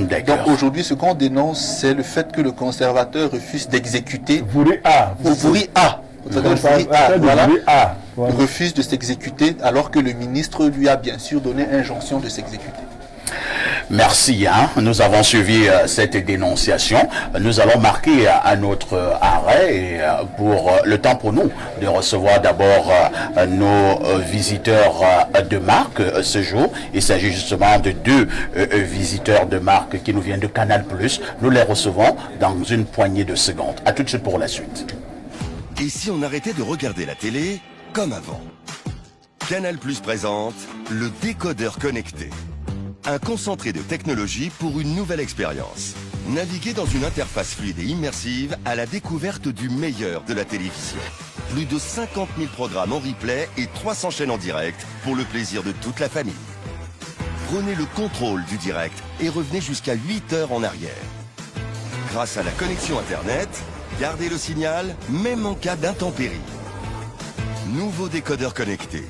D'accord. Donc aujourd'hui, ce qu'on dénonce, c'est le fait que le conservateur refuse d'exécuter. Vouri A. Vouri A. Voilà, refuse de s'exécuter alors que le ministre lui a bien sûr donné injonction de s'exécuter. Merci, nous avons suivi cette dénonciation. Nous allons marquer un autre arrêt et, pour le temps pour nous de recevoir d'abord nos visiteurs de marque ce jour. Il s'agit justement de 2 visiteurs de marque qui nous viennent de Canal+. Nous les recevons dans une poignée de secondes. À tout de suite pour la suite. Et si on arrêtait de regarder la télé comme avant? Canal+ présente le décodeur connecté. Un concentré de technologie pour une nouvelle expérience. Naviguez dans une interface fluide et immersive à la découverte du meilleur de la télévision. Plus de 50 000 programmes en replay et 300 chaînes en direct pour le plaisir de toute la famille. Prenez le contrôle du direct et revenez jusqu'à 8 heures en arrière. Grâce à la connexion Internet, gardez le signal même en cas d'intempéries. Nouveau décodeur connecté.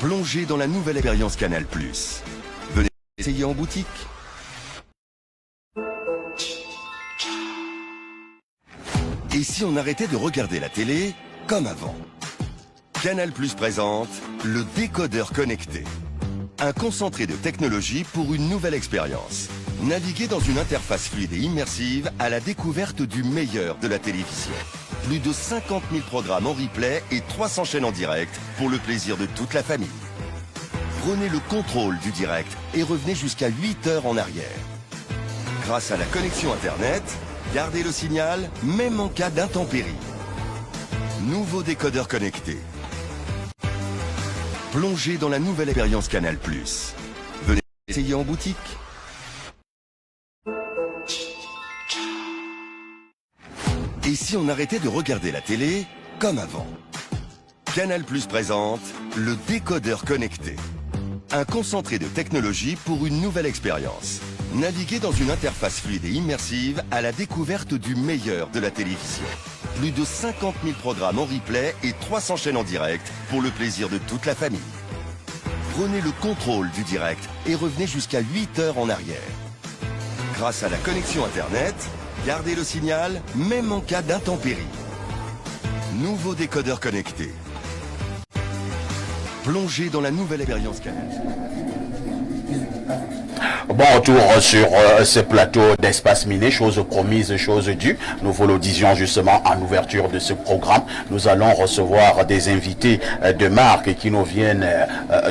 Plongez dans la nouvelle expérience Canal+. Venez essayer en boutique. Et si on arrêtait de regarder la télé comme avant? Canal+ présente le décodeur connecté. Un concentré de technologie pour une nouvelle expérience. Naviguez dans une interface fluide et immersive à la découverte du meilleur de la télévision. Plus de 50 000 programmes en replay et 300 chaînes en direct pour le plaisir de toute la famille. Prenez le contrôle du direct et revenez jusqu'à 8 heures en arrière. Grâce à la connexion Internet, gardez le signal même en cas d'intempéries. Nouveau décodeur connecté. Plongez dans la nouvelle expérience Canal+. Venez essayer en boutique. Et si on arrêtait de regarder la télé comme avant? Canal+ présente le décodeur connecté. Un concentré de technologie pour une nouvelle expérience. Naviguez dans une interface fluide et immersive à la découverte du meilleur de la télévision. Plus de 50 000 programmes en replay et 300 chaînes en direct pour le plaisir de toute la famille. Prenez le contrôle du direct et revenez jusqu'à 8 heures en arrière. Grâce à la connexion Internet, gardez le signal même en cas d'intempéries. Nouveau décodeur connecté. Plongez dans la nouvelle expérience Canal. Bon retour sur ce plateau d'Espace Miné, chose promise, chose due. Nous vous le disions justement en ouverture de ce programme. Nous allons recevoir des invités de marque qui nous viennent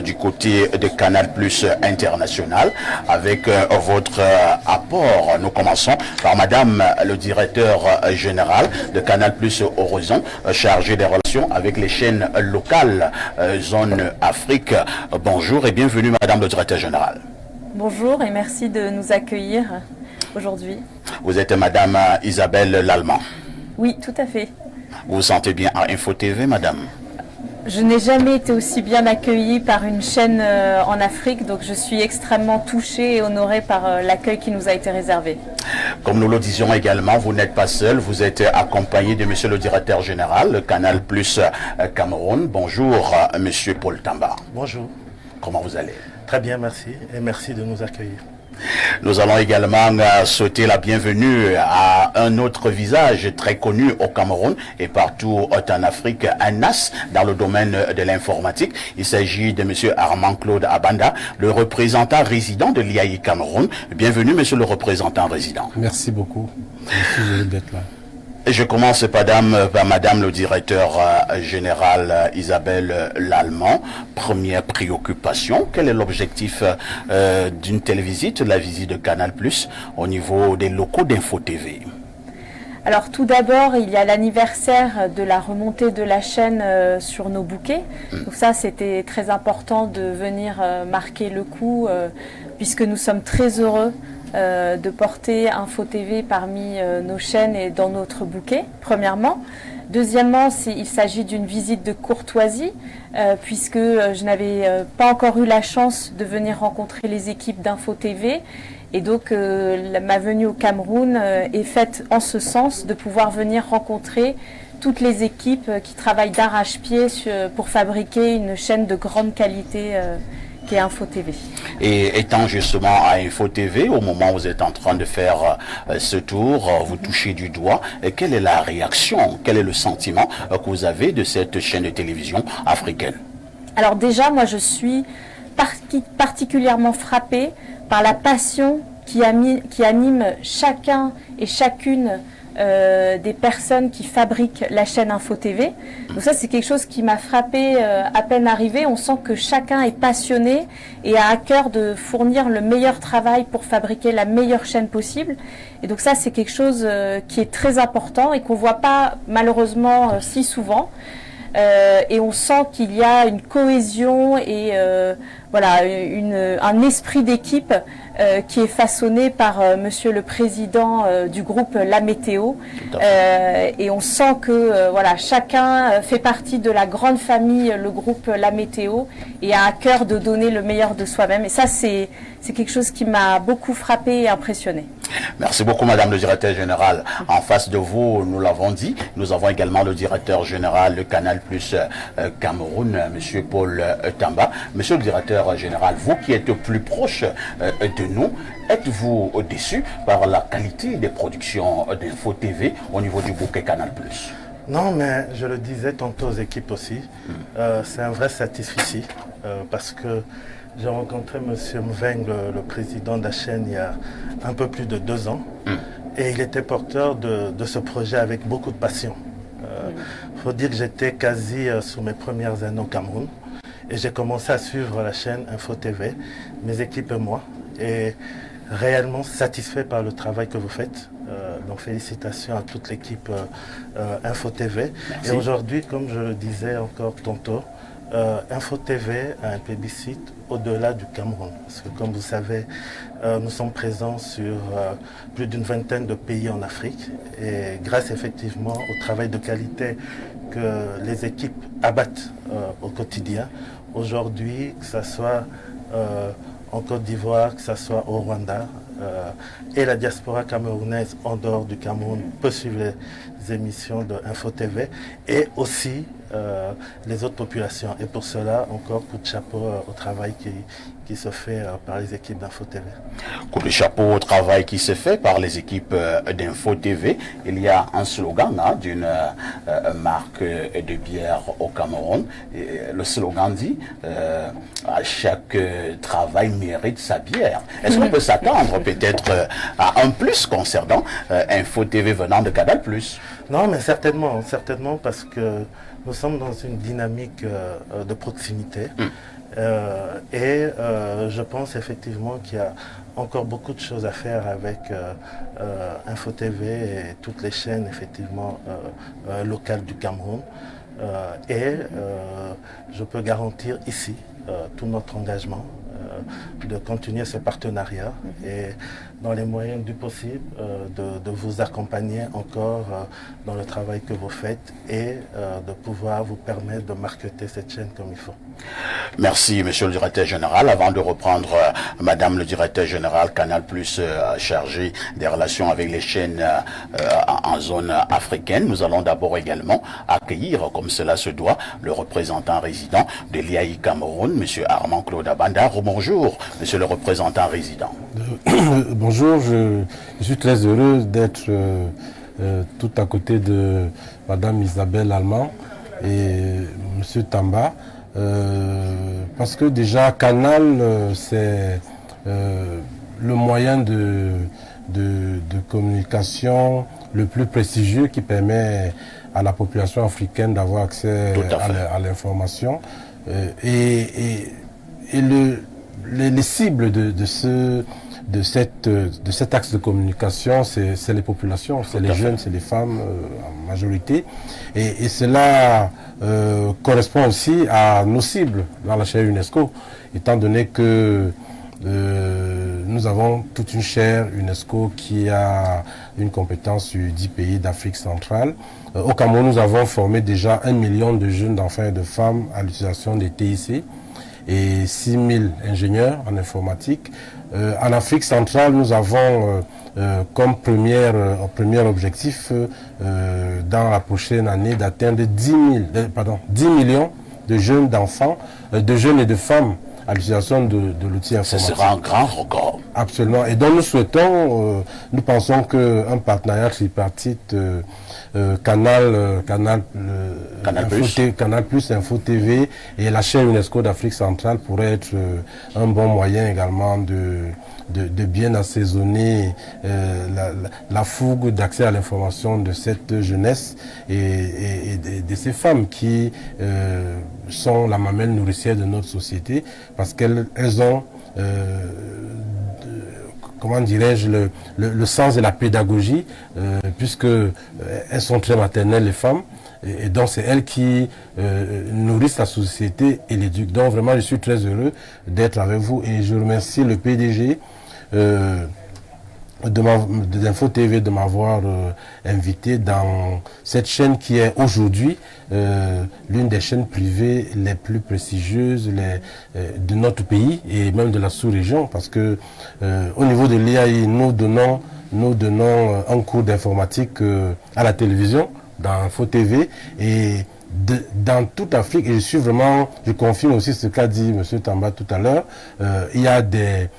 du côté de Canal Plus International avec votre apport. Nous commençons par Madame le directeur général de Canal Plus Horizon, chargé des relations avec les chaînes locales Zone Afrique. Bonjour et bienvenue Madame le directeur général. Bonjour et merci de nous accueillir aujourd'hui. Vous êtes Madame Isabelle Lallemand. Oui, tout à fait. Vous vous sentez bien à Info TV, Madame? Je n'ai jamais été aussi bien accueillie par une chaîne en Afrique, donc je suis extrêmement touchée et honorée par l'accueil qui nous a été réservé. Comme nous le disions également, vous n'êtes pas seul, vous êtes accompagné de Monsieur le directeur général, Canal Plus Cameroun. Bonjour, Monsieur Paul Tamba. Bonjour. Comment vous allez? Très bien, merci. Et merci de nous accueillir. Nous allons également souhaiter la bienvenue à un autre visage très connu au Cameroun et partout en Afrique, un as dans le domaine de l'informatique. Il s'agit de Monsieur Armand Claude Abanda, le représentant résident de l'IAI Cameroun. Bienvenue, Monsieur le représentant résident. Merci beaucoup. Merci d'être là. Je commence par Madame le directeur général Isabelle Lallemand. Première préoccupation, quel est l'objectif d'une telle visite, la visite de Canal+, au niveau des locaux d'Info TV? Alors tout d'abord, il y a l'anniversaire de la remontée de la chaîne sur nos bouquets. Donc ça, c'était très important de venir marquer le coup, puisque nous sommes très heureux de porter Info TV parmi nos chaînes et dans notre bouquet, premièrement. Deuxièmement, il s'agit d'une visite de courtoisie, puisque je n'avais pas encore eu la chance de venir rencontrer les équipes d'Info TV. Et donc, ma venue au Cameroun est faite en ce sens, de pouvoir venir rencontrer toutes les équipes qui travaillent d'arrache-pied pour fabriquer une chaîne de grande qualité qui est Info TV. Et étant justement à Info TV, au moment où vous êtes en train de faire ce tour, vous touchez du doigt, quelle est la réaction, quel est le sentiment que vous avez de cette chaîne de télévision africaine? Alors déjà, moi je suis particulièrement frappée par la passion qui anime chacun et chacune des personnes qui fabriquent la chaîne Info TV. Donc ça, c'est quelque chose qui m'a frappé à peine arrivé. On sent que chacun est passionné et a à cœur de fournir le meilleur travail pour fabriquer la meilleure chaîne possible. Et donc ça, c'est quelque chose qui est très important et qu'on ne voit pas malheureusement si souvent. Et on sent qu'il y a une cohésion et voilà, un esprit d'équipe qui est façonné par Monsieur le Président du groupe La Météo. Et on sent que voilà, chacun fait partie de la grande famille, le groupe La Météo, et a à cœur de donner le meilleur de soi-même. Et ça, c'est quelque chose qui m'a beaucoup frappé et impressionné. Merci beaucoup, Madame le directeur général. En face de vous, nous l'avons dit, nous avons également le directeur général de Canal Plus Cameroun, Monsieur Paul Tamba. Monsieur le directeur général, vous qui êtes plus proche de nous, êtes-vous déçu par la qualité des productions d'Info TV au niveau du bouquet Canal Plus? Non, mais je le disais tantôt aux équipes aussi, c'est un vrai satisfait parce que j'ai rencontré M. Mveng, le président de la chaîne, il y a un peu plus de 2 ans. Et il était porteur de ce projet avec beaucoup de passion. Il faut dire que j'étais quasi sur mes premières années au Cameroun. Et j'ai commencé à suivre la chaîne Info TV, mes équipes et moi. Et réellement satisfait par le travail que vous faites. Donc félicitations à toute l'équipe Info TV. Merci. Et aujourd'hui, comme je le disais encore tantôt, Info TV a un plébiscite au-delà du Cameroun. Parce que comme vous savez, nous sommes présents sur plus d'une vingtaine de pays en Afrique. Et grâce effectivement au travail de qualité que les équipes abattent au quotidien, aujourd'hui, que ce soit en Côte d'Ivoire, que ce soit au Rwanda, et la diaspora camerounaise en dehors du Cameroun peut suivre émissions de Info TV et aussi les autres populations. Et pour cela, encore coup de chapeau au travail qui se fait par les équipes d'Info TV. Coup de chapeau au travail qui se fait par les équipes d'Info TV. Il y a un slogan d'une marque de bière au Cameroun. Et le slogan dit à chaque travail mérite sa bière. Est-ce qu'on peut s'attendre peut-être à un plus concernant Info TV venant de Canal+? Non, mais certainement, parce que nous sommes dans une dynamique de proximité. Et je pense effectivement qu'il y a encore beaucoup de choses à faire avec Info TV et toutes les chaînes effectivement locales du Cameroun. Je peux garantir ici tout notre engagement de continuer ce partenariat et dans les moyens du possible de vous accompagner encore dans le travail que vous faites et de pouvoir vous permettre de marketer cette chaîne comme il faut. Merci, monsieur le directeur général. Avant de reprendre, madame le directeur général, Canal+, chargé des relations avec les chaînes en zone africaine, nous allons d'abord également accueillir, comme cela se doit, le représentant résident de l'IAI Cameroun, monsieur Armand Claude Abanda. Bonjour, monsieur le représentant résident. Bonjour, je suis très heureux d'être tout à côté de madame Isabelle Allemand et monsieur Tamba. Parce que déjà Canal c'est le moyen de communication le plus prestigieux qui permet à la population africaine d'avoir accès à l'information et les cibles de cet axe de communication, c'est les populations, c'est les jeunes, c'est les femmes en majorité. Et cela correspond aussi à nos cibles dans la chaire UNESCO, étant donné que nous avons toute une chaire UNESCO qui a une compétence sur 10 pays d'Afrique centrale. Au Cameroun, nous avons formé déjà 1 million de jeunes d'enfants et de femmes à l'utilisation des TIC et 6 000 ingénieurs en informatique. En Afrique centrale, nous avons comme premier objectif dans la prochaine année d'atteindre 10 millions de jeunes d'enfants, de jeunes et de femmes à l'utilisation de l'outil informatique. Ce sera un grand record. Absolument. Et donc nous souhaitons, nous pensons qu'un partenariat tripartite Canal+, Info TV et la chaîne UNESCO d'Afrique centrale pourrait être un bon moyen également de bien assaisonner la fougue d'accès à l'information de cette jeunesse et de ces femmes qui sont la mamelle nourricière de notre société parce qu'elles ont comment dirais-je, le sens de la pédagogie, puisque elles sont très maternelles, les femmes, et donc c'est elles qui nourrissent la société et l'éduquent. Donc vraiment, je suis très heureux d'être avec vous et je remercie le PDG d'Info TV de m'avoir invité dans cette chaîne qui est aujourd'hui l'une des chaînes privées les plus prestigieuses de notre pays et même de la sous-région parce que au niveau de l'IAI, nous donnons un cours d'informatique à la télévision dans Info TV et dans toute Afrique, et je confirme aussi ce qu'a dit M. Tamba tout à l'heure, il y a des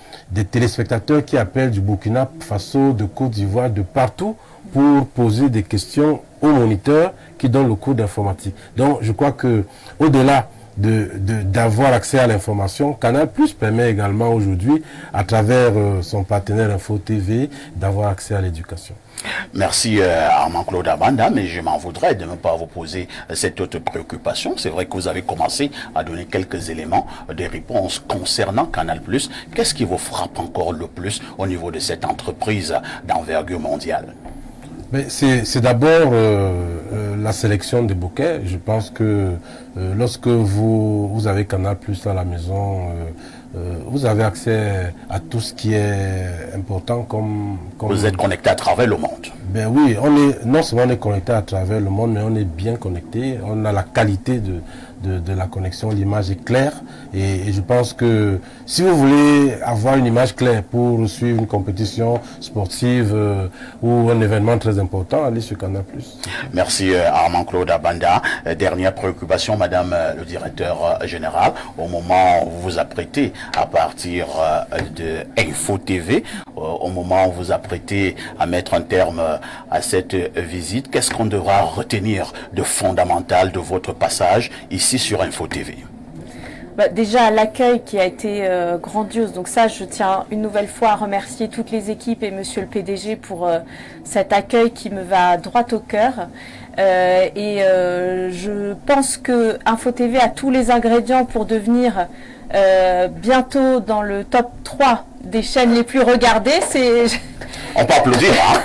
téléspectateurs qui appellent du Burkina Faso, de Côte d'Ivoire, de partout pour poser des questions aux moniteurs qui donnent le cours d'informatique. Donc je crois que au-delà d'avoir accès à l'information, Canal+ permet également aujourd'hui, à travers son partenaire Info TV, d'avoir accès à l'éducation. Merci Armand Claude Abanda, mais je m'en voudrais de ne pas vous poser cette autre préoccupation. C'est vrai que vous avez commencé à donner quelques éléments de réponse concernant Canal+. Qu'est-ce qui vous frappe encore le plus au niveau de cette entreprise d'envergure mondiale? C'est d'abord la sélection des bouquets. Je pense que lorsque vous avez Canal+ à la maison, vous avez accès à tout ce qui est important comme... Vous êtes connecté à travers le monde. Ben oui, non seulement on est connecté à travers le monde, mais on est bien connecté. On a la qualité de la connexion, l'image est claire et je pense que si vous voulez avoir une image claire pour suivre une compétition sportive ou un événement très important, allez sur Canal+. Merci Armand-Claude Abanda. Dernière préoccupation, Madame le directeur général, au moment où vous vous apprêtez à partir de Info TV, au moment où vous vous apprêtez à mettre un terme à cette visite, qu'est-ce qu'on devra retenir de fondamental de votre passage ici sur Info TV? Déjà l'accueil qui a été grandiose, donc ça je tiens une nouvelle fois à remercier toutes les équipes et monsieur le PDG pour cet accueil qui me va droit au cœur. Je pense que Info TV a tous les ingrédients pour devenir bientôt dans le top 3 des chaînes les plus regardées. On peut applaudir, hein?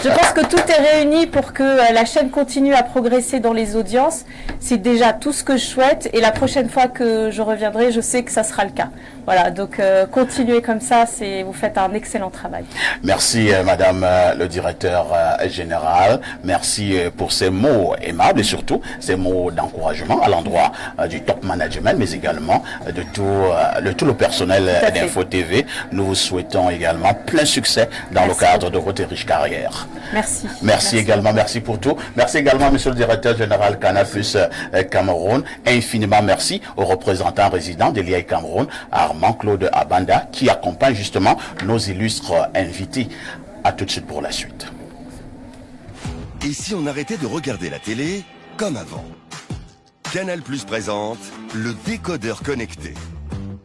Je pense que tout est réuni pour que la chaîne continue à progresser dans les audiences. C'est déjà tout ce que je souhaite et la prochaine fois que je reviendrai, je sais que ça sera le cas. Voilà, donc continuez comme ça, vous faites un excellent travail. Merci Madame le directeur général, merci pour ces mots aimables et surtout ces mots d'encouragement à l'endroit du top management, mais également de tout le personnel d'Info TV. Nous vous souhaitons également plein succès dans le cadre de votre riche carrière. Merci. Merci également, merci pour tout. Merci également Monsieur le directeur général Canal+ Cameroun. Infiniment merci aux représentants résidents de l'IA Cameroun, Armand-Claude Abanda, qui accompagne justement nos illustres invités. À tout de suite pour la suite. Et si on arrêtait de regarder la télé comme avant? Canal+ présente le décodeur connecté.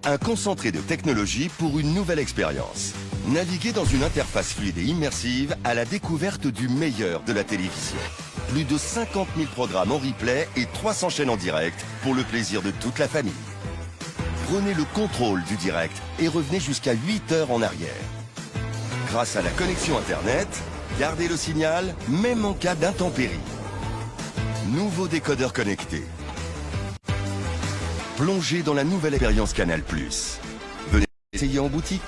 Un concentré de technologie pour une nouvelle expérience. Naviguez dans une interface fluide et immersive à la découverte du meilleur de la télévision. Plus de 50 000 programmes en replay et 300 chaînes en direct pour le plaisir de toute la famille. Prenez le contrôle du direct et revenez jusqu'à 8 heures en arrière. Grâce à la connexion Internet, gardez le signal même en cas d'intempéries. Nouveau décodeur connecté. Plongez dans la nouvelle expérience Canal+. Venez essayer en boutique.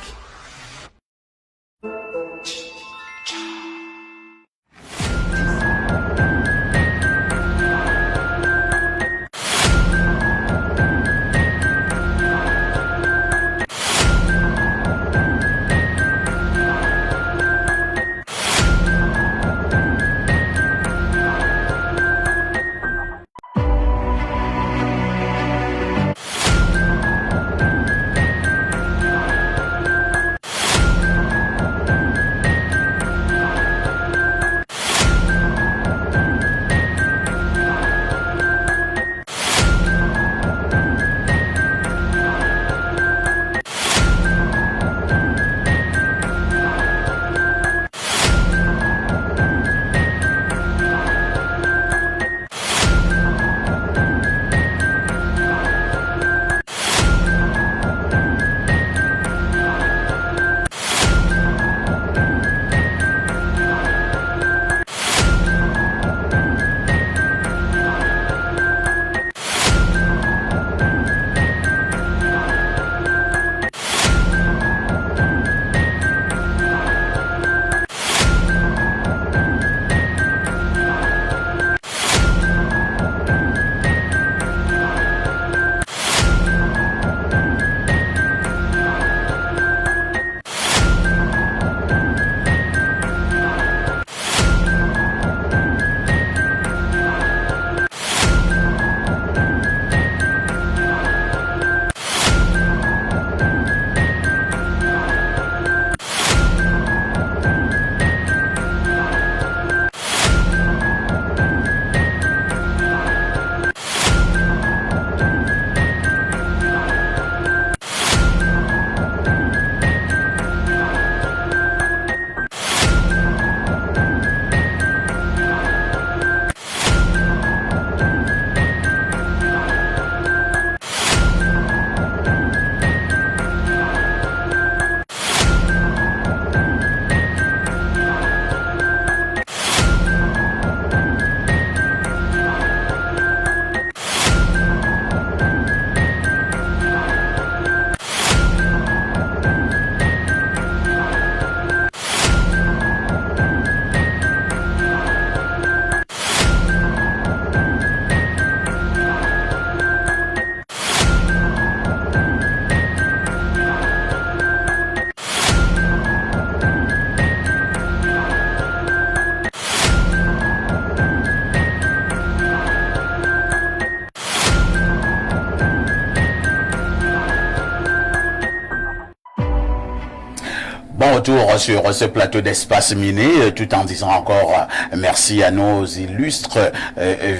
bon retour sur ce plateau d'Espace Miné, tout en disant encore merci à nos illustres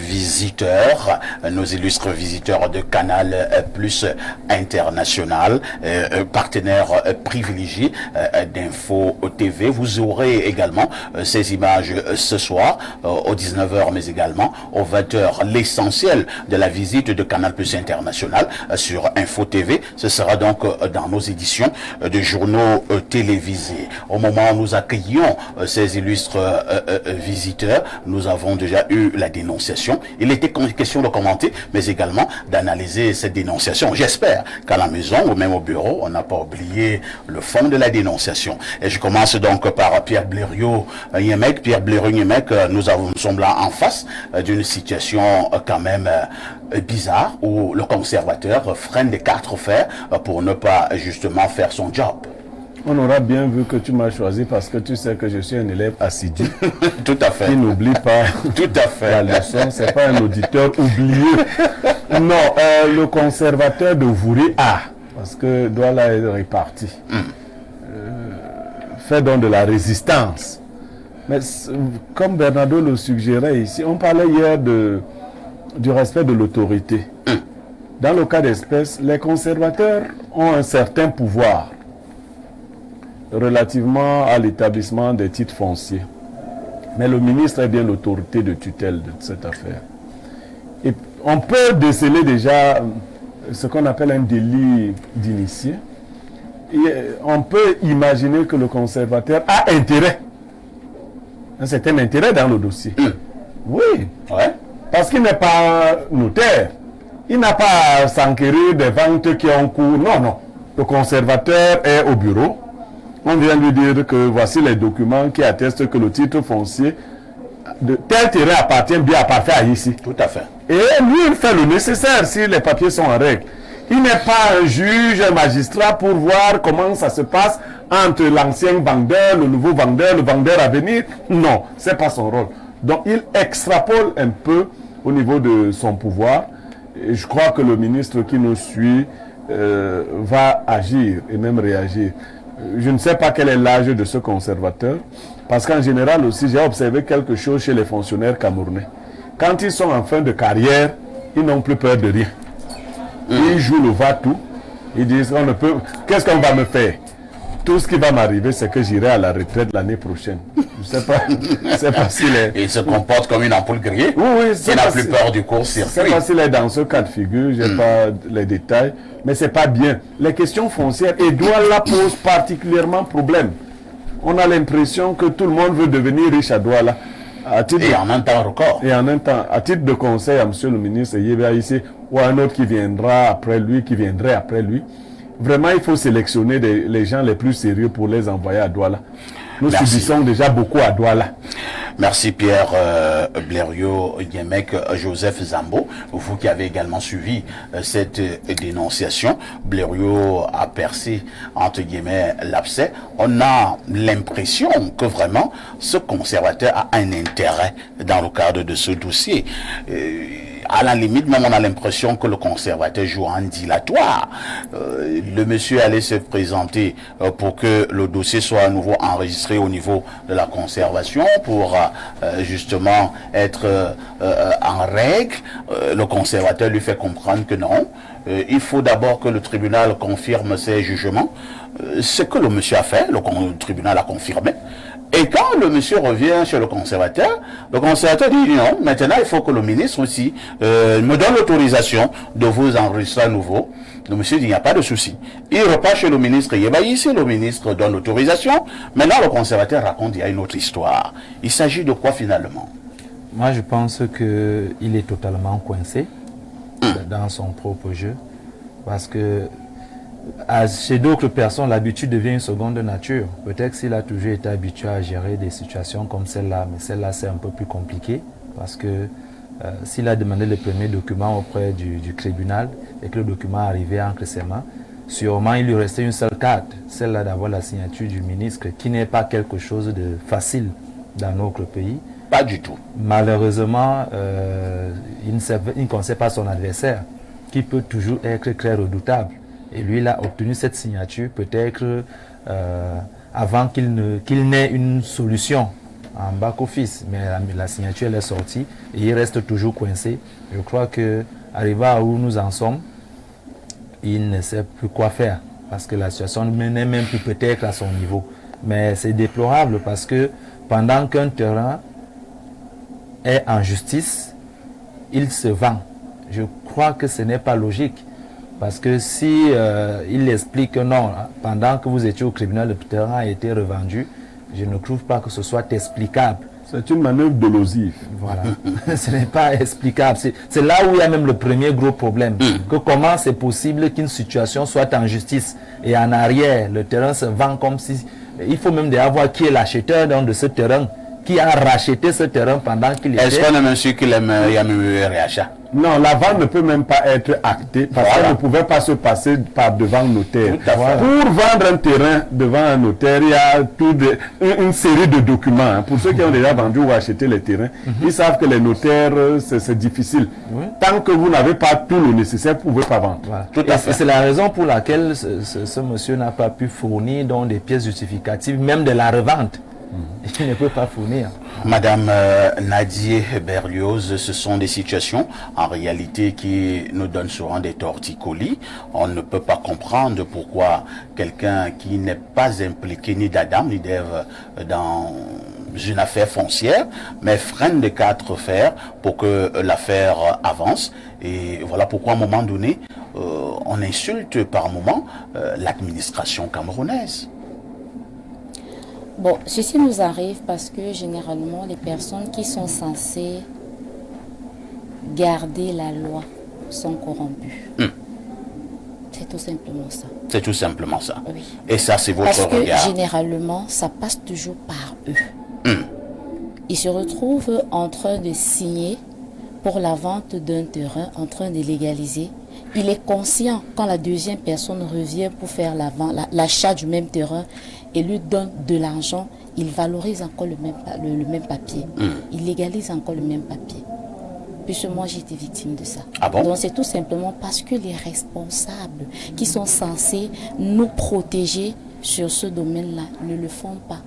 visiteurs, de Canal Plus International, partenaire privilégié d'Info TV. Vous aurez également ces images ce soir aux 19h, mais également aux 20h. L'essentiel de la visite de Canal Plus International sur Info TV, ce sera donc dans nos éditions de journaux télévisés. Au moment où nous accueillons ces illustres visiteurs, nous avons déjà eu la dénonciation. Il était question de commenter, mais également d'analyser cette dénonciation. J'espère qu'à la maison ou même au bureau, on n'a pas oublié le fond de la dénonciation. Et je commence donc par Pierre Blériot-Yémec. Pierre Blériot-Yémec, nous sommes là en face d'une situation quand même bizarre où le conservateur freine des 4 fers pour ne pas justement faire son job. On aura bien vu que tu m'as choisi parce que tu sais que je suis un élève assidu. Tout à fait. Qui n'oublie pas tout à fait la leçon. C'est pas un auditeur oublié. Non, le conservateur de Vouri parce que Douala est réparti. Fait donc de la résistance. Mais comme Bernardo le suggérait ici, on parlait hier du respect de l'autorité. Dans le cas d'espèce, les conservateurs ont un certain pouvoir relativement à l'établissement des titres fonciers. Mais le ministre est bien l'autorité de tutelle de cette affaire. Et on peut déceler déjà ce qu'on appelle un délit d'initié. On peut imaginer que le conservateur a intérêt, un certain intérêt dans le dossier. Oui, ouais. Parce qu'il n'est pas notaire. Il n'a pas à s'enquérir des ventes qui ont cours. Non, non. Le conservateur est au bureau. On vient lui dire que voici les documents qui attestent que le titre foncier de tel terrain appartient bien à parfait ici. Tout à fait. Et lui, il fait le nécessaire si les papiers sont en règle. Il n'est pas un juge, un magistrat pour voir comment ça se passe entre l'ancien vendeur, le nouveau vendeur, le vendeur à venir. Non, ce n'est pas son rôle. Donc, il extrapole un peu au niveau de son pouvoir. Et je crois que le ministre qui nous suit va agir et même réagir. Je ne sais pas quel est l'âge de ce conservateur, parce qu'en général aussi, j'ai observé quelque chose chez les fonctionnaires camerounais. Quand ils sont en fin de carrière, ils n'ont plus peur de rien. Ils jouent le va-tout. Ils disent, on ne peut... Qu'est-ce qu'on va me faire? Tout ce qui va m'arriver, c'est que j'irai à la retraite l'année prochaine. Je ne sais pas s'il est... Il se comporte comme une ampoule grillée. Oui, oui. Il n'a plus peur du court-circuit. Je ne sais pas s'il est dans ce cas de figure, je n'ai pas les détails, mais ce n'est pas bien. Les questions foncières, et Douala pose particulièrement problème. On a l'impression que tout le monde veut devenir riche à Douala. Et en un temps record. Et en un temps, à titre de conseil à monsieur le ministre Yébéa ici, ou à un autre qui viendrait après lui, vraiment il faut sélectionner les gens les plus sérieux pour les envoyer à Douala. Nous subissons déjà beaucoup à Douala. Merci Pierre Blériot-Yémec. Joseph Zambo, vous qui avez également suivi cette dénonciation. Blériot a percé, entre guillemets, l'abcès. On a l'impression que vraiment ce conservateur a un intérêt dans le cadre de ce dossier. À la limite, même on a l'impression que le conservateur joue en dilatoire. Le monsieur allait se présenter pour que le dossier soit à nouveau enregistré au niveau de la conservation pour justement être en règle. Le conservateur lui fait comprendre que non. Il faut d'abord que le tribunal confirme ses jugements. Ce que le monsieur a fait, le tribunal a confirmé. Et quand le monsieur revient chez le conservateur dit non, maintenant il faut que le ministre aussi me donne l'autorisation de vous enregistrer à nouveau. Le monsieur dit il n'y a pas de souci. Il repart chez le ministre, ici le ministre donne l'autorisation. Maintenant le conservateur raconte il y a une autre histoire. Il s'agit de quoi finalement? Moi je pense qu'il est totalement coincé dans son propre jeu. Parce que chez d'autres personnes, l'habitude devient une seconde nature. Peut-être s'il a toujours été habitué à gérer des situations comme celle-là, mais celle-là c'est un peu plus compliqué parce que s'il a demandé les premiers documents auprès du tribunal et que le document arrivait entre ses mains, sûrement il lui restait une seule carte, celle-là d'avoir la signature du ministre, qui n'est pas quelque chose de facile dans notre pays. Pas du tout. Malheureusement, il ne connaît pas son adversaire, qui peut toujours être très redoutable. Et lui, il a obtenu cette signature peut-être avant qu'il n'ait une solution en back-office. Mais la signature elle est sortie et il reste toujours coincé. Je crois que arrivé à où nous en sommes, il ne sait plus quoi faire parce que la situation n'est même plus peut-être à son niveau. Mais c'est déplorable parce que pendant qu'un terrain est en justice, il se vend. Je crois que ce n'est pas logique. Parce que si il explique que non, pendant que vous étiez au tribunal, le terrain a été revendu, je ne trouve pas que ce soit explicable. C'est une manœuvre dolosive. Voilà. Ce n'est pas explicable. C'est là où il y a même le premier gros problème. Que comment c'est possible qu'une situation soit en justice et en arrière, le terrain se vend comme si... Il faut même avoir qui est l'acheteur de ce terrain, qui a racheté ce terrain pendant qu'il était... Est-ce qu'on est même sûr qu'il y a même eu un réachat? Non, la vente ne peut même pas être actée parce qu'elle ne pouvait pas se passer par devant le notaire. Pour vendre un terrain devant un notaire, il y a une série de documents. Hein. Pour ceux qui ont déjà vendu ou acheté les terrains, ils savent que les notaires, c'est difficile. Tant que vous n'avez pas tout le nécessaire, vous ne pouvez pas vendre. Voilà. C'est la raison pour laquelle ce monsieur n'a pas pu fournir donc, des pièces justificatives, même de la revente. Il ne peut pas fournir. Madame Nadie Berlioz, ce sont des situations en réalité qui nous donnent souvent des torticolis. On ne peut pas comprendre pourquoi quelqu'un qui n'est pas impliqué ni d'Adam ni d'Ève dans une affaire foncière, mais freine de 4 fers pour que l'affaire avance. Et voilà pourquoi à un moment donné, on insulte par moment l'administration camerounaise. Bon, ceci nous arrive parce que généralement, les personnes qui sont censées garder la loi sont corrompues. C'est tout simplement ça. C'est tout simplement ça. Oui. Et ça, c'est votre regard. Parce que généralement, ça passe toujours par eux. Ils se retrouvent en train de signer pour la vente d'un terrain, en train de légaliser. Il est conscient quand la deuxième personne revient pour faire l'achat du même terrain et lui donne de l'argent, il valorise encore le même papier. Il légalise encore le même papier. Puisque moi, j'ai été victime de ça. Ah bon? Donc, c'est tout simplement parce que les responsables qui sont censés nous protéger sur ce domaine-là ne le font pas.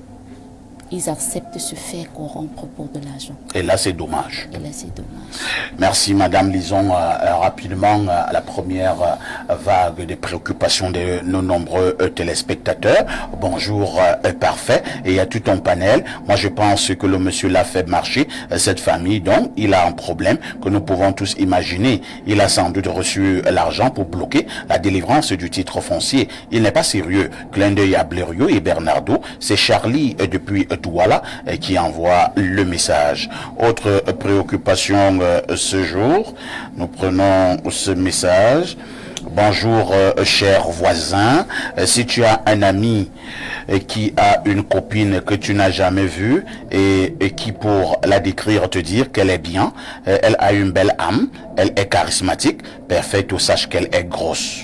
Ils acceptent de se faire corrompre pour de l'argent. Et là, c'est dommage. Et là, c'est dommage. Merci, Madame. Lisons rapidement la première vague de préoccupations de nos nombreux téléspectateurs. Bonjour, parfait. Et il y a tout un panel. Moi, je pense que le monsieur l'a fait marcher, cette famille. Donc, il a un problème que nous pouvons tous imaginer. Il a sans doute reçu l'argent pour bloquer la délivrance du titre foncier. Il n'est pas sérieux. Clin d'œil à Blériot et Bernardo. C'est Charlie depuis Douala qui envoie le message. Autre préoccupation ce jour, nous prenons ce message. Bonjour cher voisin, si tu as un ami qui a une copine que tu n'as jamais vue et qui pour la décrire te dire qu'elle est bien, elle a une belle âme, elle est charismatique, parfaite ou sache qu'elle est grosse.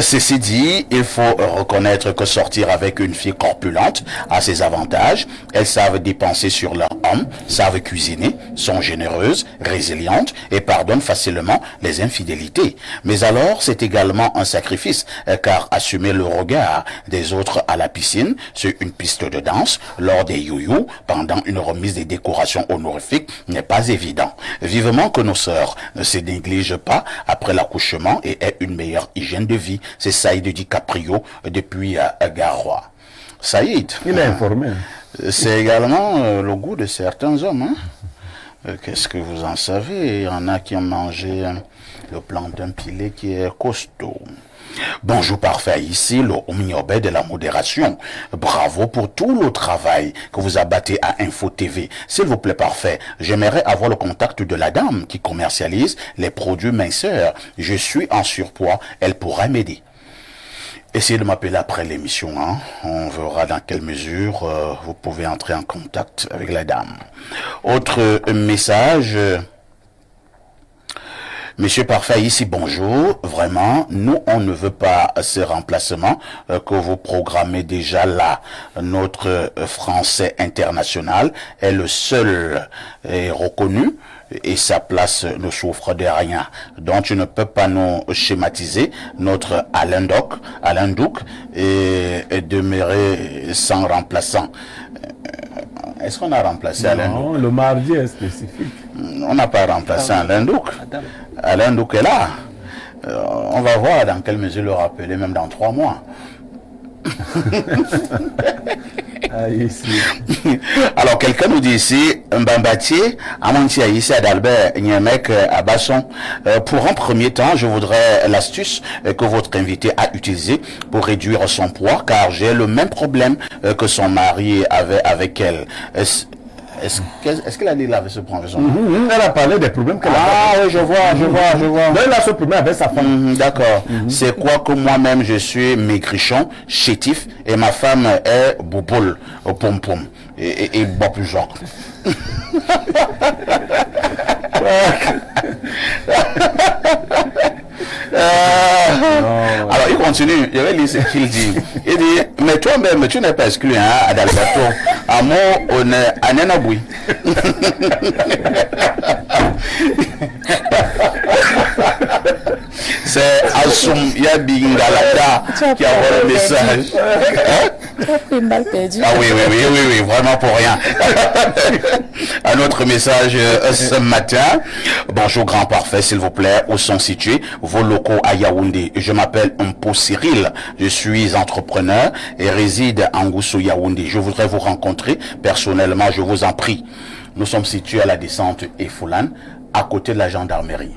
Ceci dit, il faut reconnaître que sortir avec une fille corpulente a ses avantages. Elles savent dépenser sur leur homme, savent cuisiner, sont généreuses, résilientes et pardonnent facilement les infidélités. Mais alors, c'est également un sacrifice, car assumer le regard des autres à la piscine, sur une piste de danse, lors des you-you, pendant une remise des décorations honorifiques, n'est pas évident. Vivement que nos sœurs ne se négligent pas après l'accouchement et aient une meilleure hygiène de vie. C'est Saïd DiCaprio depuis Garoua. Saïd. Il est informé. C'est également le goût de certains hommes. Qu'est-ce que vous en savez? Il y en a qui ont mangé le plantain pilé qui est costaud. Bonjour parfait, ici le Omniobé de la modération. Bravo pour tout le travail que vous abattez à Info TV. S'il vous plaît parfait, j'aimerais avoir le contact de la dame qui commercialise les produits minceurs. Je suis en surpoids, elle pourra m'aider. Essayez de m'appeler après l'émission, hein. On verra dans quelle mesure vous pouvez entrer en contact avec la dame. Autre message... Monsieur Parfait, ici, bonjour. Vraiment, nous, on ne veut pas ce remplacement que vous programmez déjà là. Notre français international est le seul reconnu et sa place ne souffre de rien. Donc tu ne peux pas nous schématiser notre Alain Douk et demeurer sans remplaçant. Est-ce qu'on a remplacé Alain Douk? Non, le mardi est spécifique. On n'a pas remplacé Alain Douk. Alain Douk est là. On va voir dans quelle mesure le rappeler, même dans 3 mois. Alors, quelqu'un nous dit ici, Mbambatier, Amantia ici à Dalbert, Niamek à Basson. Pour un premier temps, je voudrais l'astuce que votre invité a utilisée pour réduire son poids, car j'ai le même problème que son mari avait avec elle. Est-ce qu'elle a dit là avec ce problème? Elle a parlé des problèmes qu'elle a. Ah oui, je vois. Mais elle a ce problème avec sa femme. D'accord. C'est quoi que moi-même je suis maigrichon, chétif, et ma femme est bouboule, pom-pom, et boit plus genre. Alors il continue, je vais lire ce qu'il dit. Il dit, mais toi-même tu n'es pas exclu, hein, Adalberto. Amour, on est Ananaboui. C'est Assoum Yabingalada qui a envoyé le message. Tu as pris une balle perdue. Ah oui, vraiment pour rien. Un autre message ce matin. Bonjour grand parfait, s'il vous plaît. Où sont situés vos locaux à Yaoundé? Je m'appelle Mpo Cyril. Je suis entrepreneur et réside en Goussou Yaoundé. Je voudrais vous rencontrer personnellement, je vous en prie. Nous sommes situés à la descente Efoulan, à côté de la gendarmerie.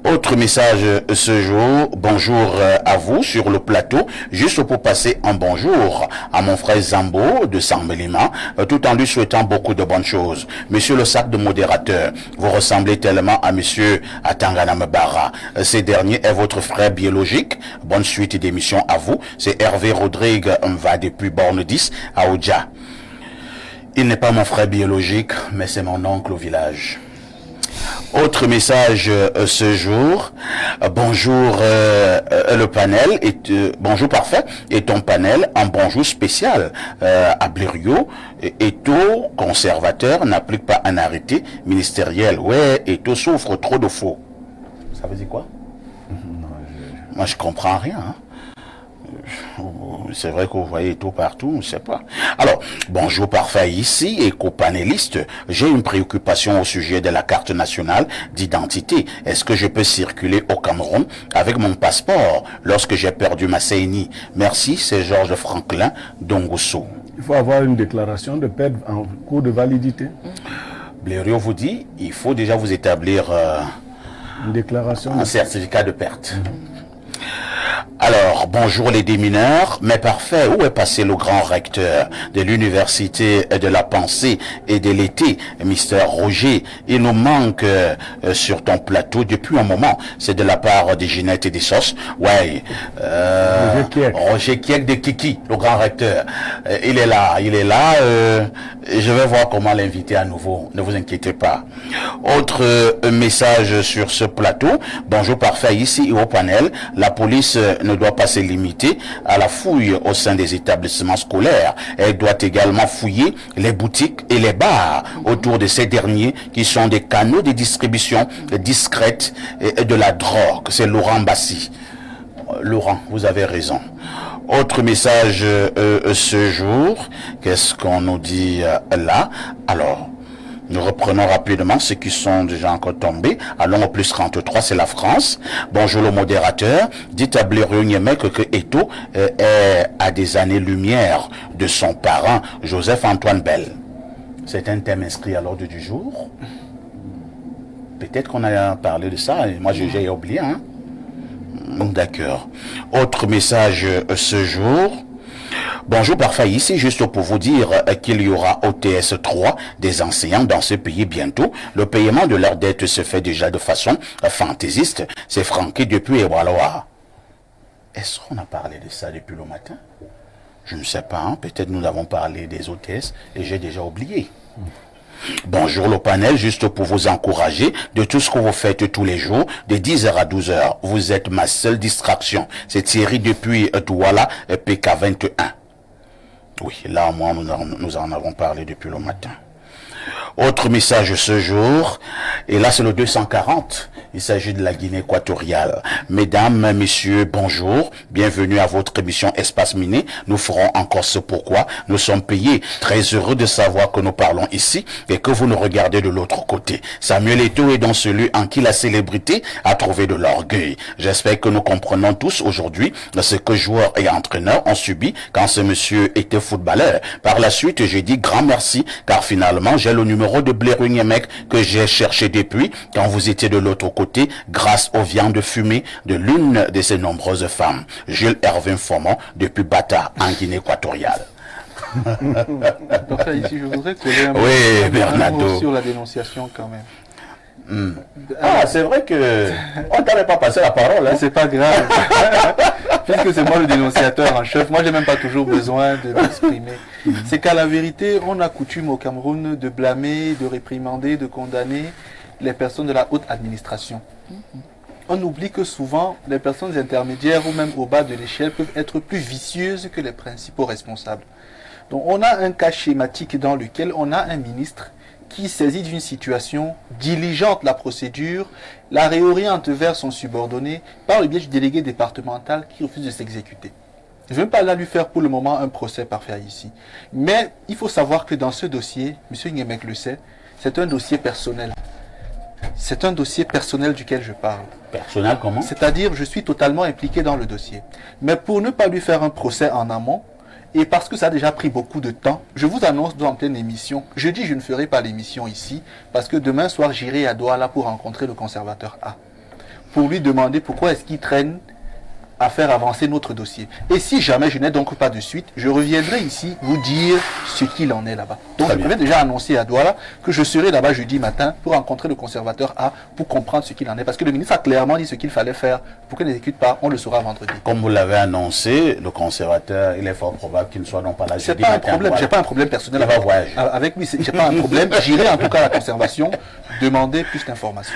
Autre message ce jour, bonjour à vous sur le plateau, juste pour passer un bonjour à mon frère Zambo de Saint-Mélima, tout en lui souhaitant beaucoup de bonnes choses. Monsieur le sac de modérateur, vous ressemblez tellement à monsieur Atangana Mbara. Ce dernier est votre frère biologique. Bonne suite d'émission à vous. C'est Hervé Rodrigue va depuis Borne 10 à Oudja. Il n'est pas mon frère biologique, mais c'est mon oncle au village. Autre message ce jour, bonjour le panel, bonjour parfait, et ton panel, un bonjour spécial à Blériot. Eto, conservateur, n'applique pas un arrêté ministériel. Ouais, Eto souffre trop de faux. Ça veut dire quoi? Moi je comprends rien, hein. C'est vrai que vous voyez tout partout, je ne sais pas. Alors, bonjour parfait ici, éco-panéliste. J'ai une préoccupation au sujet de la carte nationale d'identité. Est-ce que je peux circuler au Cameroun avec mon passeport lorsque j'ai perdu ma CNI? Merci, c'est Georges Franklin d'Ongoussou. Il faut avoir une déclaration de perte en cours de validité. Blériot vous dit, il faut déjà vous établir une déclaration un certificat de perte. Alors, bonjour les démineurs, mais parfait, où est passé le grand recteur de l'université de la pensée et de l'été, Mr. Roger? Il nous manque sur ton plateau depuis un moment. C'est de la part de Ginette et des Sauces. Ouais, Roger Kiek de Kiki, le grand recteur. Il est là. Je vais voir comment l'inviter à nouveau, ne vous inquiétez pas. Autre message sur ce plateau, bonjour parfait, ici au panel, la police ne doit pas se limiter à la fouille au sein des établissements scolaires. Elle doit également fouiller les boutiques et les bars autour de ces derniers qui sont des canaux de distribution discrètes de la drogue. C'est Laurent Bassi. Laurent, vous avez raison. Autre message ce jour, qu'est-ce qu'on nous dit là? Alors, nous reprenons rapidement ceux qui sont déjà encore tombés. Allons au plus 33, c'est la France. Bonjour le modérateur. Dites à Blériot Niemek que Eto est à des années-lumière de son parent, Joseph-Antoine Bell. C'est un thème inscrit à l'ordre du jour. Peut-être qu'on a parlé de ça, et moi j'ai oublié. Hein? D'accord. Autre message ce jour. Bonjour parfait, ici juste pour vous dire qu'il y aura au TS3 des enseignants dans ce pays bientôt. Le paiement de leurs dettes se fait déjà de façon fantaisiste. C'est franqué depuis Ewaloa. Est-ce qu'on a parlé de ça depuis le matin? Je ne sais pas, hein? Peut-être nous avons parlé des OTS et j'ai déjà oublié. Bonjour le panel, juste pour vous encourager de tout ce que vous faites tous les jours, de 10h à 12h. Vous êtes ma seule distraction. C'est Thierry depuis Douala, PK21. Oui, là, moi, nous en avons parlé depuis le matin. Autre message ce jour, et là c'est le 240. Il s'agit de la Guinée équatoriale. Mesdames, messieurs, bonjour. Bienvenue à votre émission Espace Miné. Nous ferons encore ce pourquoi nous sommes payés. Très heureux de savoir que nous parlons ici et que vous nous regardez de l'autre côté. Samuel Eto'o est dans celui en qui la célébrité a trouvé de l'orgueil. J'espère que nous comprenons tous aujourd'hui ce que joueurs et entraîneurs ont subi quand ce monsieur était footballeur. Par la suite, j'ai dit grand merci car finalement j'ai le numéro de Blairu Nyemek que j'ai cherché depuis quand vous étiez de l'autre côté grâce aux viandes fumées de l'une de ces nombreuses femmes. Jules Hervé Fomon depuis Bata en Guinée équatoriale. Donc là, ici, je voudrais coller un mot sur la dénonciation quand même. Ah, c'est vrai que on t'avait pas passé la parole. Hein? C'est pas grave. Puisque c'est moi le dénonciateur en chef, moi j'ai même pas toujours besoin de m'exprimer. C'est qu'à la vérité, on a coutume au Cameroun de blâmer, de réprimander, de condamner les personnes de la haute administration. On oublie que souvent, les personnes intermédiaires ou même au bas de l'échelle peuvent être plus vicieuses que les principaux responsables. Donc on a un cas schématique dans lequel on a un ministre qui saisit d'une situation, diligente la procédure, la réoriente vers son subordonné par le biais du délégué départemental qui refuse de s'exécuter. Je ne veux pas là lui faire pour le moment un procès parfait ici. Mais il faut savoir que dans ce dossier, M. Nyemek le sait, c'est un dossier personnel. C'est un dossier personnel duquel je parle. Personnel comment? C'est-à-dire, je suis totalement impliqué dans le dossier. Mais pour ne pas lui faire un procès en amont, et parce que ça a déjà pris beaucoup de temps, je vous annonce dans pleine émission. Jeudi, je ne ferai pas l'émission ici, parce que demain soir, j'irai à Douala pour rencontrer le conservateur A. Pour lui demander pourquoi est-ce qu'il traîne à faire avancer notre dossier. Et si jamais je n'ai donc pas de suite, je reviendrai ici vous dire ce qu'il en est là-bas. Donc je vais déjà annoncer à Douala que je serai là-bas jeudi matin pour rencontrer le conservateur A pour comprendre ce qu'il en est. Parce que le ministre a clairement dit ce qu'il fallait faire pour qu'il n'exécute pas. On le saura vendredi. Comme vous l'avez annoncé, le conservateur, il est fort probable qu'il ne soit donc pas là jeudi matin. C'est pas un problème. J'ai pas un problème personnel avec lui. J'ai pas un problème. J'irai en tout cas à la conservation demander plus d'informations.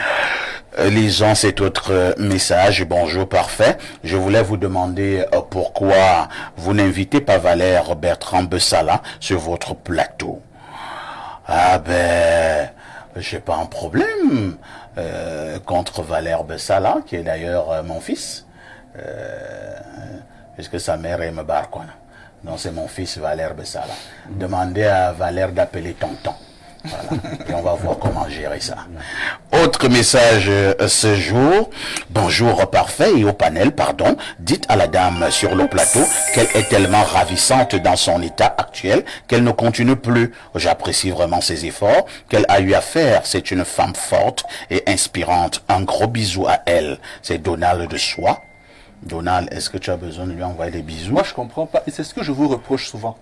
Lisons cet autre message. Bonjour, parfait. Je voulais vous demander pourquoi vous n'invitez pas Valère Bertrand Bessala sur votre plateau. Ah ben, j'ai pas un problème contre Valère Bessala, qui est d'ailleurs mon fils, puisque sa mère est Mbarkwana. Donc c'est mon fils Valère Bessala. Demandez à Valère d'appeler tonton. Voilà. Et on va voir comment gérer ça. Autre message ce jour. Bonjour parfait et au panel, pardon. Dites à la dame sur le plateau qu'elle est tellement ravissante dans son état actuel qu'elle ne continue plus. J'apprécie vraiment ses efforts qu'elle a eu à faire. C'est une femme forte et inspirante. Un gros bisou à elle. C'est Donald de Soie. Donald, est-ce que tu as besoin de lui envoyer des bisous? Moi, je comprends pas. Et c'est ce que je vous reproche souvent.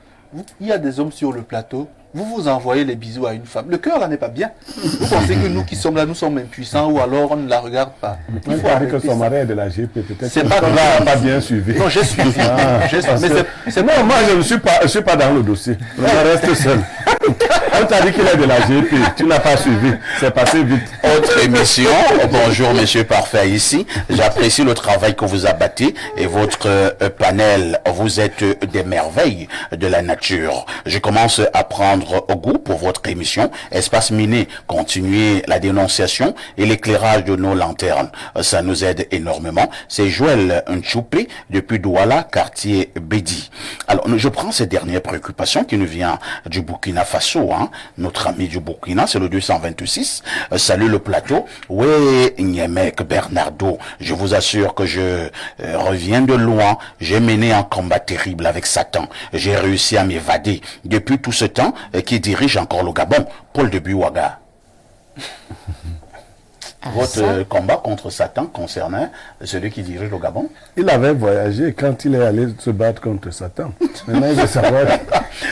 Il y a des hommes sur le plateau, vous envoyez les bisous à une femme. Le cœur là n'est pas bien. Vous pensez que nous qui sommes là, nous sommes impuissants ou alors on ne la regarde pas. Il faut arrêter que son mari est de la GP, peut-être. C'est pas grave. Pas bien suivi. Non, j'ai suivi. Non, moi je ne suis pas dans le dossier. Je reste seul. On t'a dit qu'il est de la GP. Tu n'as pas suivi. C'est passé vite. Autre émission. Bonjour, monsieur Parfait ici. J'apprécie le travail que vous abattez et votre panel. Vous êtes des merveilles de la nature. Je commence à prendre au goût pour votre émission. Espace Miné, continuez la dénonciation et l'éclairage de nos lanternes. Ça nous aide énormément. C'est Joël Nchoupé depuis Douala, quartier Bédi. Alors, je prends ces dernières préoccupations qui nous viennent du Burkina Faso. Hein. Notre ami du Burkina, c'est le 226. Salut le plateau. Oui, Nyemek, Bernardo, je vous assure que je reviens de loin. J'ai mené un combat terrible avec Satan. J'ai réussi à m'évader. Depuis tout ce temps, qui dirige encore le Gabon, Paul de Buwaga. Votre combat contre Satan concernait celui qui dirige le Gabon? Il avait voyagé quand il est allé se battre contre Satan. Maintenant, il veut savoir.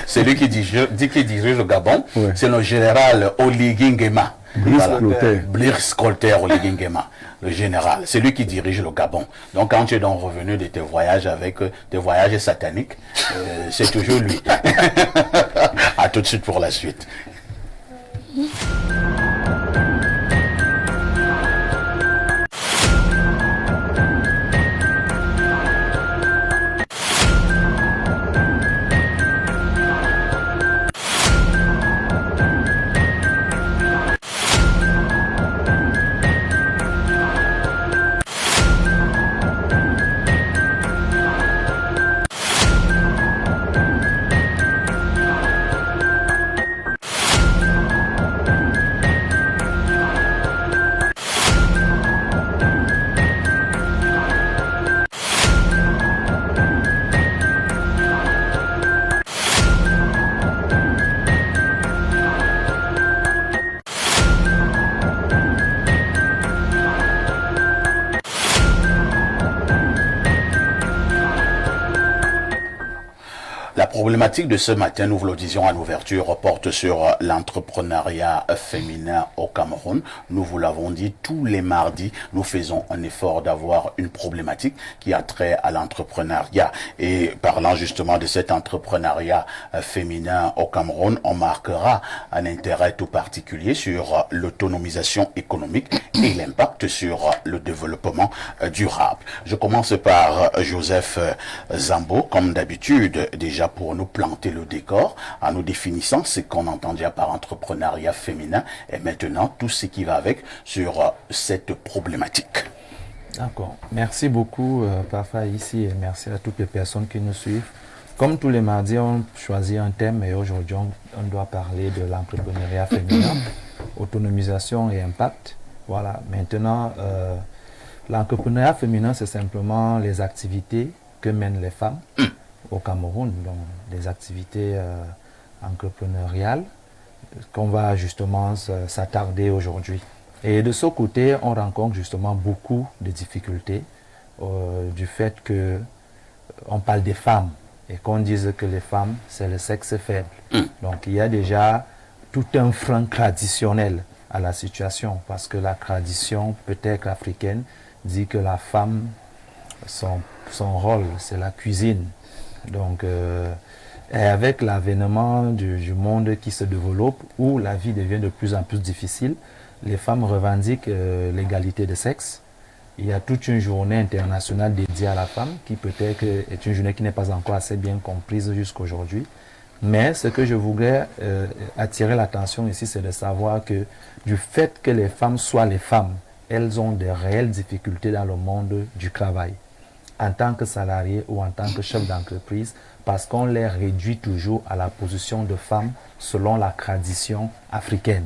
Celui qui dirige le Gabon, oui. C'est le général Oligui Nguema. Brice Colter Oligui Nguema, le général. C'est lui qui dirige le Gabon. Donc quand tu es donc revenu de tes voyages avec tes voyages sataniques, c'est toujours lui. À tout de suite pour la suite. problématique de ce matin, nous vous le disions en ouverture, porte sur l'entrepreneuriat féminin au Cameroun. Nous vous l'avons dit, tous les mardis, nous faisons un effort d'avoir une problématique qui a trait à l'entrepreneuriat. Et parlant justement de cet entrepreneuriat féminin au Cameroun, on marquera un intérêt tout particulier sur l'autonomisation économique et l'impact sur le développement durable. Je commence par Joseph Zambo, comme d'habitude, déjà pour nous planter le décor, en nous définissant ce qu'on entend déjà par entrepreneuriat féminin et maintenant tout ce qui va avec sur cette problématique. D'accord. Merci beaucoup, Pafa, ici, et merci à toutes les personnes qui nous suivent. Comme tous les mardis, on choisit un thème et aujourd'hui, on doit parler de l'entrepreneuriat féminin, autonomisation et impact. Voilà. Maintenant, l'entrepreneuriat féminin, c'est simplement les activités que mènent les femmes au Cameroun, donc des activités entrepreneuriales qu'on va justement s'attarder aujourd'hui. Et de ce côté, on rencontre justement beaucoup de difficultés du fait que on parle des femmes et qu'on dise que les femmes, c'est le sexe faible. Donc il y a déjà tout un frein traditionnel à la situation parce que la tradition peut-être africaine dit que la femme, son rôle, c'est la cuisine. Donc, et avec l'avènement du monde qui se développe, où la vie devient de plus en plus difficile, les femmes revendiquent l'égalité de sexe. Il y a toute une journée internationale dédiée à la femme, qui peut-être est une journée qui n'est pas encore assez bien comprise jusqu'à aujourd'hui. Mais ce que je voudrais attirer l'attention ici, c'est de savoir que du fait que les femmes soient les femmes, elles ont de réelles difficultés dans le monde du travail, en tant que salariés ou en tant que chef d'entreprise, parce qu'on les réduit toujours à la position de femme selon la tradition africaine.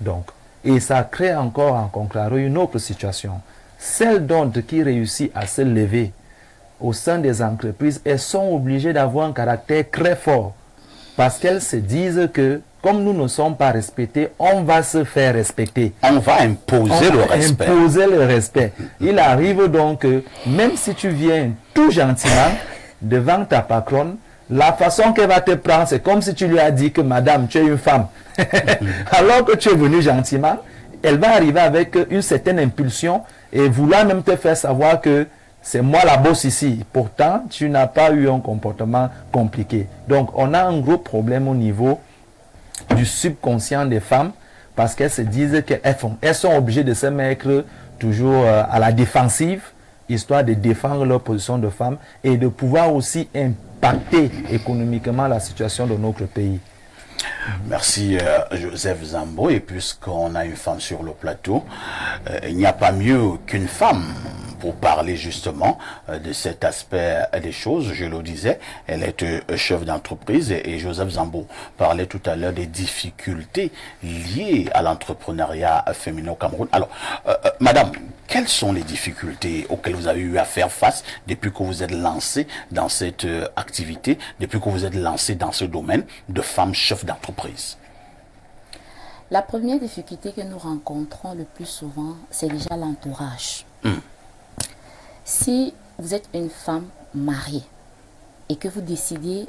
Donc, et ça crée encore en contrario une autre situation. Celles d'entre qui réussissent à se lever au sein des entreprises, elles sont obligées d'avoir un caractère très fort, parce qu'elles se disent que comme nous ne sommes pas respectés, on va se faire respecter. On va imposer le respect. Imposer le respect. Il arrive donc que même si tu viens tout gentiment devant ta patronne, la façon qu'elle va te prendre, c'est comme si tu lui as dit que madame, tu es une femme. Alors que tu es venu gentiment, elle va arriver avec une certaine impulsion et vouloir même te faire savoir que c'est moi la bosse ici. Pourtant, tu n'as pas eu un comportement compliqué. Donc, on a un gros problème au niveau du subconscient des femmes parce qu'elles se disent qu'elles sont obligées de se mettre toujours à la défensive, histoire de défendre leur position de femme et de pouvoir aussi impacter économiquement la situation de notre pays. Merci Joseph Zambo. Et puisqu'on a une femme sur le plateau, il n'y a pas mieux qu'une femme pour parler justement de cet aspect des choses. Je le disais, elle est chef d'entreprise et Joseph Zambo parlait tout à l'heure des difficultés liées à l'entrepreneuriat féminin au Cameroun. Alors, madame, quelles sont les difficultés auxquelles vous avez eu à faire face depuis que vous êtes lancée dans cette activité, depuis que vous êtes lancée dans ce domaine de femme chef d'entreprise? La première difficulté que nous rencontrons le plus souvent, c'est déjà l'entourage. Si vous êtes une femme mariée et que vous décidez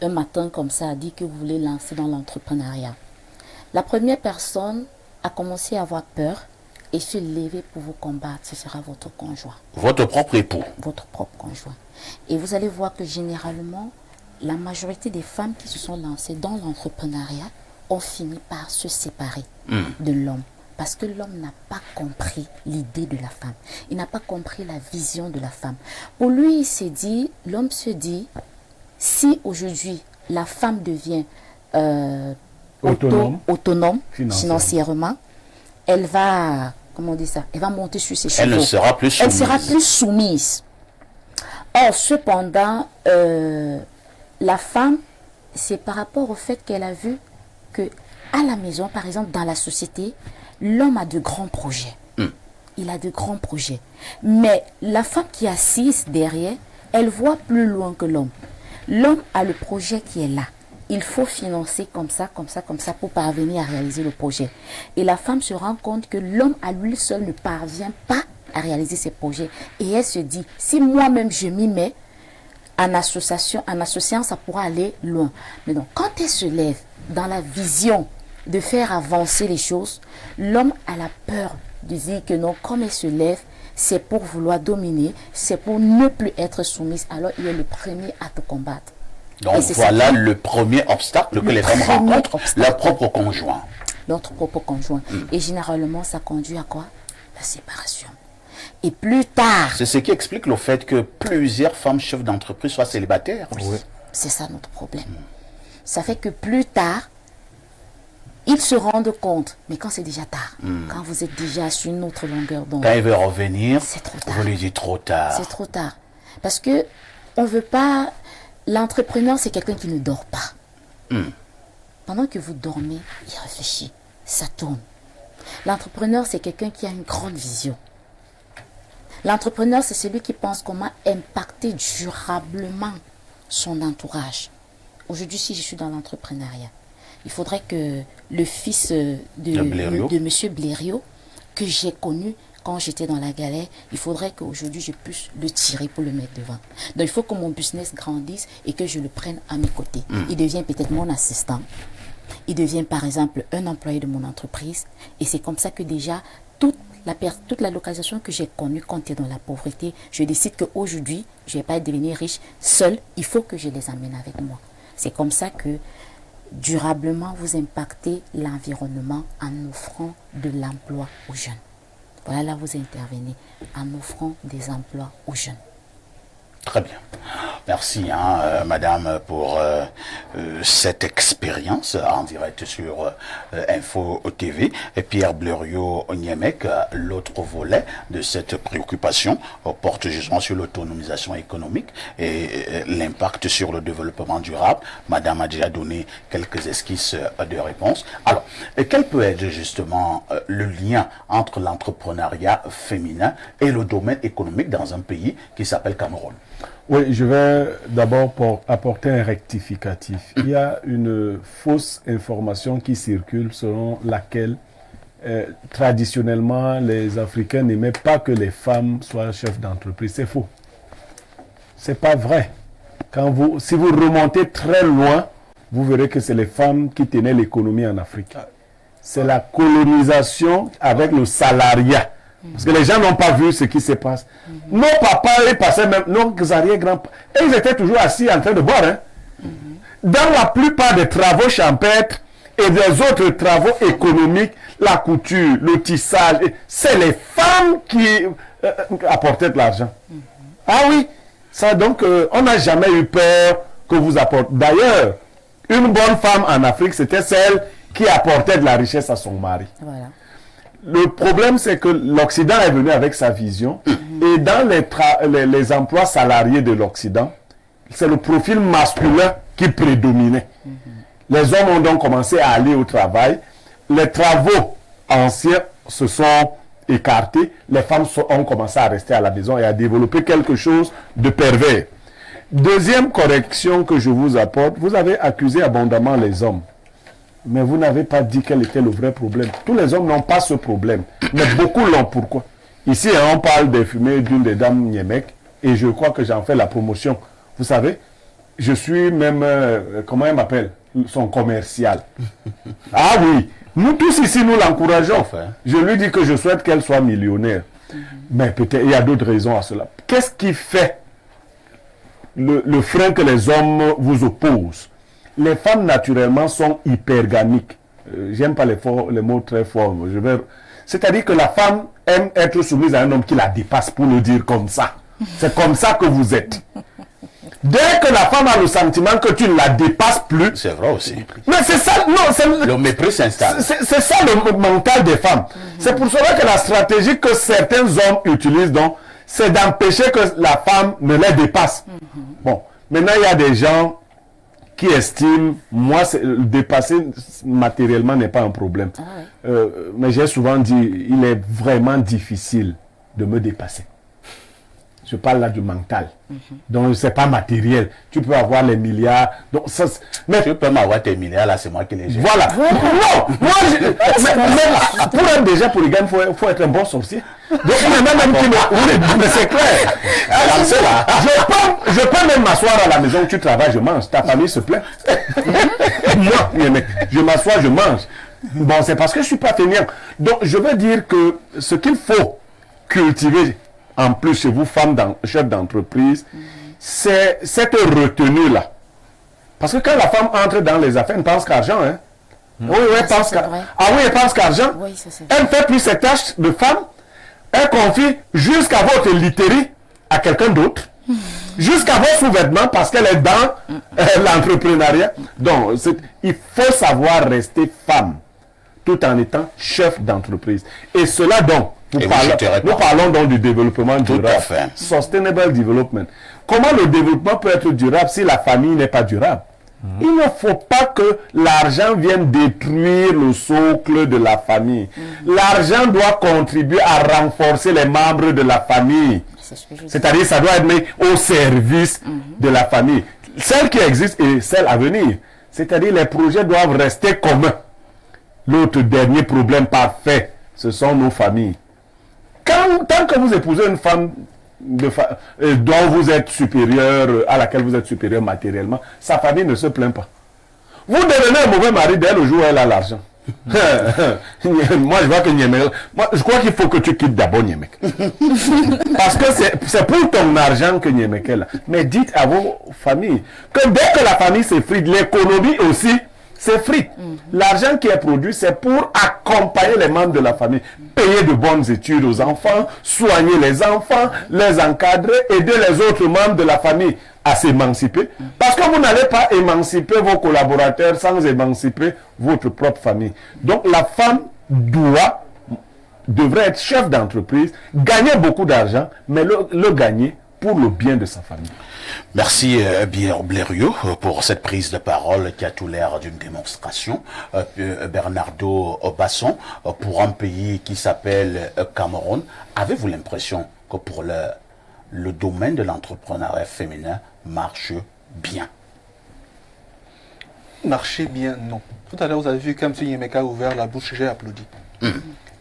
un matin comme ça à dire que vous voulez lancer dans l'entrepreneuriat, la première personne à commencer à avoir peur et se lever pour vous combattre, ce sera votre conjoint. Votre propre époux. Votre propre conjoint. Et vous allez voir que généralement, la majorité des femmes qui se sont lancées dans l'entrepreneuriat ont fini par se séparer de l'homme. Parce que l'homme n'a pas compris l'idée de la femme. Il n'a pas compris la vision de la femme. Pour lui, l'homme se dit, si aujourd'hui la femme devient autonome financièrement, elle va, comment on dit ça, elle va monter sur ses chevaux. Elle ne sera plus soumise. Elle sera plus soumise. Or, cependant, la femme, c'est par rapport au fait qu'elle a vu que à la maison, par exemple, dans la société, l'homme a de grands projets. Il a de grands projets. Mais la femme qui est assise derrière, elle voit plus loin que l'homme. L'homme a le projet qui est là. Il faut financer comme ça pour parvenir à réaliser le projet. Et la femme se rend compte que l'homme à lui seul ne parvient pas à réaliser ses projets. Et elle se dit, si moi-même je m'y mets, en associant, ça pourra aller loin. Mais donc, quand elle se lève dans la vision de faire avancer les choses, l'homme a la peur de dire que non, comme elle se lève, c'est pour vouloir dominer, c'est pour ne plus être soumise. Alors, il est le premier à te combattre. Donc, voilà le premier obstacle que les femmes rencontrent, leur propre conjoint. Notre propre conjoint. Et généralement, ça conduit à quoi? La séparation. Et plus tard... C'est ce qui explique le fait que plusieurs femmes chefs d'entreprise soient célibataires. Oui. C'est ça notre problème. Ça fait que plus tard, ils se rendent compte, mais quand c'est déjà tard, quand vous êtes déjà sur une autre longueur d'onde, quand il veut revenir, c'est trop tard. Vous lui dites trop tard. C'est trop tard. Parce que on veut pas... L'entrepreneur, c'est quelqu'un qui ne dort pas. Pendant que vous dormez, il réfléchit. Ça tourne. L'entrepreneur, c'est quelqu'un qui a une grande vision. L'entrepreneur, c'est celui qui pense comment impacter durablement son entourage. Aujourd'hui, si je suis dans l'entrepreneuriat, il faudrait que le fils de M. Blériot, que j'ai connu quand j'étais dans la galère, il faudrait qu'aujourd'hui je puisse le tirer pour le mettre devant. Donc il faut que mon business grandisse et que je le prenne à mes côtés. Il devient peut-être mon assistant. Il devient par exemple un employé de mon entreprise. Et c'est comme ça que déjà, toute la localisation que j'ai connue quand tu es dans la pauvreté, je décide qu'aujourd'hui, je ne vais pas devenir riche seul. Il faut que je les amène avec moi. C'est comme ça que durablement vous impactez l'environnement en offrant de l'emploi aux jeunes. Voilà, là vous intervenez en offrant des emplois aux jeunes. Très bien. Merci, madame, pour cette expérience en direct sur Info TV. Et Pierre Blériot-Niémec, l'autre volet de cette préoccupation, porte justement sur l'autonomisation économique et l'impact sur le développement durable. Madame a déjà donné quelques esquisses de réponse. Alors, quel peut être justement le lien entre l'entrepreneuriat féminin et le domaine économique dans un pays qui s'appelle Cameroun? Oui, je vais d'abord apporter un rectificatif. Il y a une fausse information qui circule selon laquelle traditionnellement les Africains n'aimaient pas que les femmes soient chefs d'entreprise. C'est faux. C'est pas vrai. Si vous remontez très loin, vous verrez que c'est les femmes qui tenaient l'économie en Afrique. C'est la colonisation avec le salariat. Parce que les gens n'ont pas vu ce qui se passe. Nos papas, ils passaient même, nos arrière-grands-parents, ils étaient toujours assis en train de boire. Dans la plupart des travaux champêtres et des autres travaux économiques, la couture, le tissage, c'est les femmes qui apportaient de l'argent. Ah oui, ça donc, on n'a jamais eu peur que vous apportez. D'ailleurs, une bonne femme en Afrique, c'était celle qui apportait de la richesse à son mari. Voilà. Le problème, c'est que l'Occident est venu avec sa vision et dans les emplois salariés de l'Occident, c'est le profil masculin qui prédominait. Les hommes ont donc commencé à aller au travail. Les travaux anciens se sont écartés. Les femmes ont commencé à rester à la maison et à développer quelque chose de pervers. Deuxième correction que je vous apporte, vous avez accusé abondamment les hommes. Mais vous n'avez pas dit quel était le vrai problème. Tous les hommes n'ont pas ce problème. Mais beaucoup l'ont. Pourquoi? Ici, on parle des fumées d'une des dames Niémec. Et je crois que j'en fais la promotion. Vous savez, je suis même... comment elle m'appelle? Son commercial. Ah oui. Nous tous ici, nous l'encourageons. Je lui dis que je souhaite qu'elle soit millionnaire. Mais peut-être il y a d'autres raisons à cela. Qu'est-ce qui fait le frein que les hommes vous opposent? Les femmes, naturellement, sont hypergamiques. J'aime pas les mots très forts. C'est-à-dire que la femme aime être soumise à un homme qui la dépasse, pour le dire comme ça. C'est comme ça que vous êtes. Dès que la femme a le sentiment que tu ne la dépasses plus... C'est vrai aussi. Mais c'est ça, non, le mépris s'installe. C'est ça le mental des femmes. C'est pour cela que la stratégie que certains hommes utilisent, donc, c'est d'empêcher que la femme ne les dépasse. Bon, maintenant, il y a des gens qui estiment, moi, dépasser matériellement n'est pas un problème. Mais j'ai souvent dit, il est vraiment difficile de me dépasser. Je parle là du mental. Donc, c'est pas matériel. Tu peux avoir les milliards. Donc, ça, mais tu peux m'avoir tes milliards, là, c'est moi qui les gère. Voilà. Non, moi, mais pour être déjà polygame, il faut être un bon sorcier. Donc, il y en a même qui me... Mais c'est clair. Je peux même m'asseoir à la maison où tu travailles, je mange. Ta famille se plaint. Moi, mec, je m'assois, je mange. Bon, c'est parce que je ne suis pas fainéant. Donc, je veux dire que ce qu'il faut cultiver, en plus chez vous, femmes, chefs d'entreprise, c'est cette retenue-là. Parce que quand la femme entre dans les affaires, elle ne pense qu'argent. Hein? Oui, elle pense elle pense qu'argent. Oui, elle ne fait plus ses tâches de femme. Elle confie jusqu'à votre literie à quelqu'un d'autre. Jusqu'à vos sous-vêtements parce qu'elle est dans l'entrepreneuriat. Donc, il faut savoir rester femme tout en étant chef d'entreprise. Et cela donc, nous parlons donc du développement durable. Sustainable development. Comment le développement peut être durable si la famille n'est pas durable? Il ne faut pas que l'argent vienne détruire le socle de la famille. L'argent doit contribuer à renforcer les membres de la famille. C'est-à-dire ça doit être mis au service de la famille. Celle qui existe et celle à venir. C'est-à-dire les projets doivent rester communs. L'autre dernier problème parfait, ce sont nos familles. Tant que vous épousez une femme dont vous êtes supérieur, à laquelle vous êtes supérieur matériellement, sa famille ne se plaint pas. Vous devenez un mauvais mari dès le jour où elle a l'argent. Moi, je vois que je crois qu'il faut que tu quittes d'abord Niémek. Parce que c'est pour ton argent que Niémek est là. Mais dites à vos familles que dès que la famille s'effrite, l'économie aussi s'effrite. L'argent qui est produit, c'est pour accompagner les membres de la famille, payer de bonnes études aux enfants, soigner les enfants, les encadrer, aider les autres membres de la famille à s'émanciper. Parce que vous n'allez pas émanciper vos collaborateurs sans émanciper votre propre famille. Donc la femme devrait être chef d'entreprise, gagner beaucoup d'argent, mais le gagner pour le bien de sa famille. Merci Blériot pour cette prise de parole qui a tout l'air d'une démonstration. Bernardo Basson, pour un pays qui s'appelle Cameroun, avez-vous l'impression que pour le domaine de l'entrepreneuriat féminin marche bien? Marcher bien, non. Tout à l'heure, vous avez vu comme M. Yemeka a ouvert la bouche, j'ai applaudi.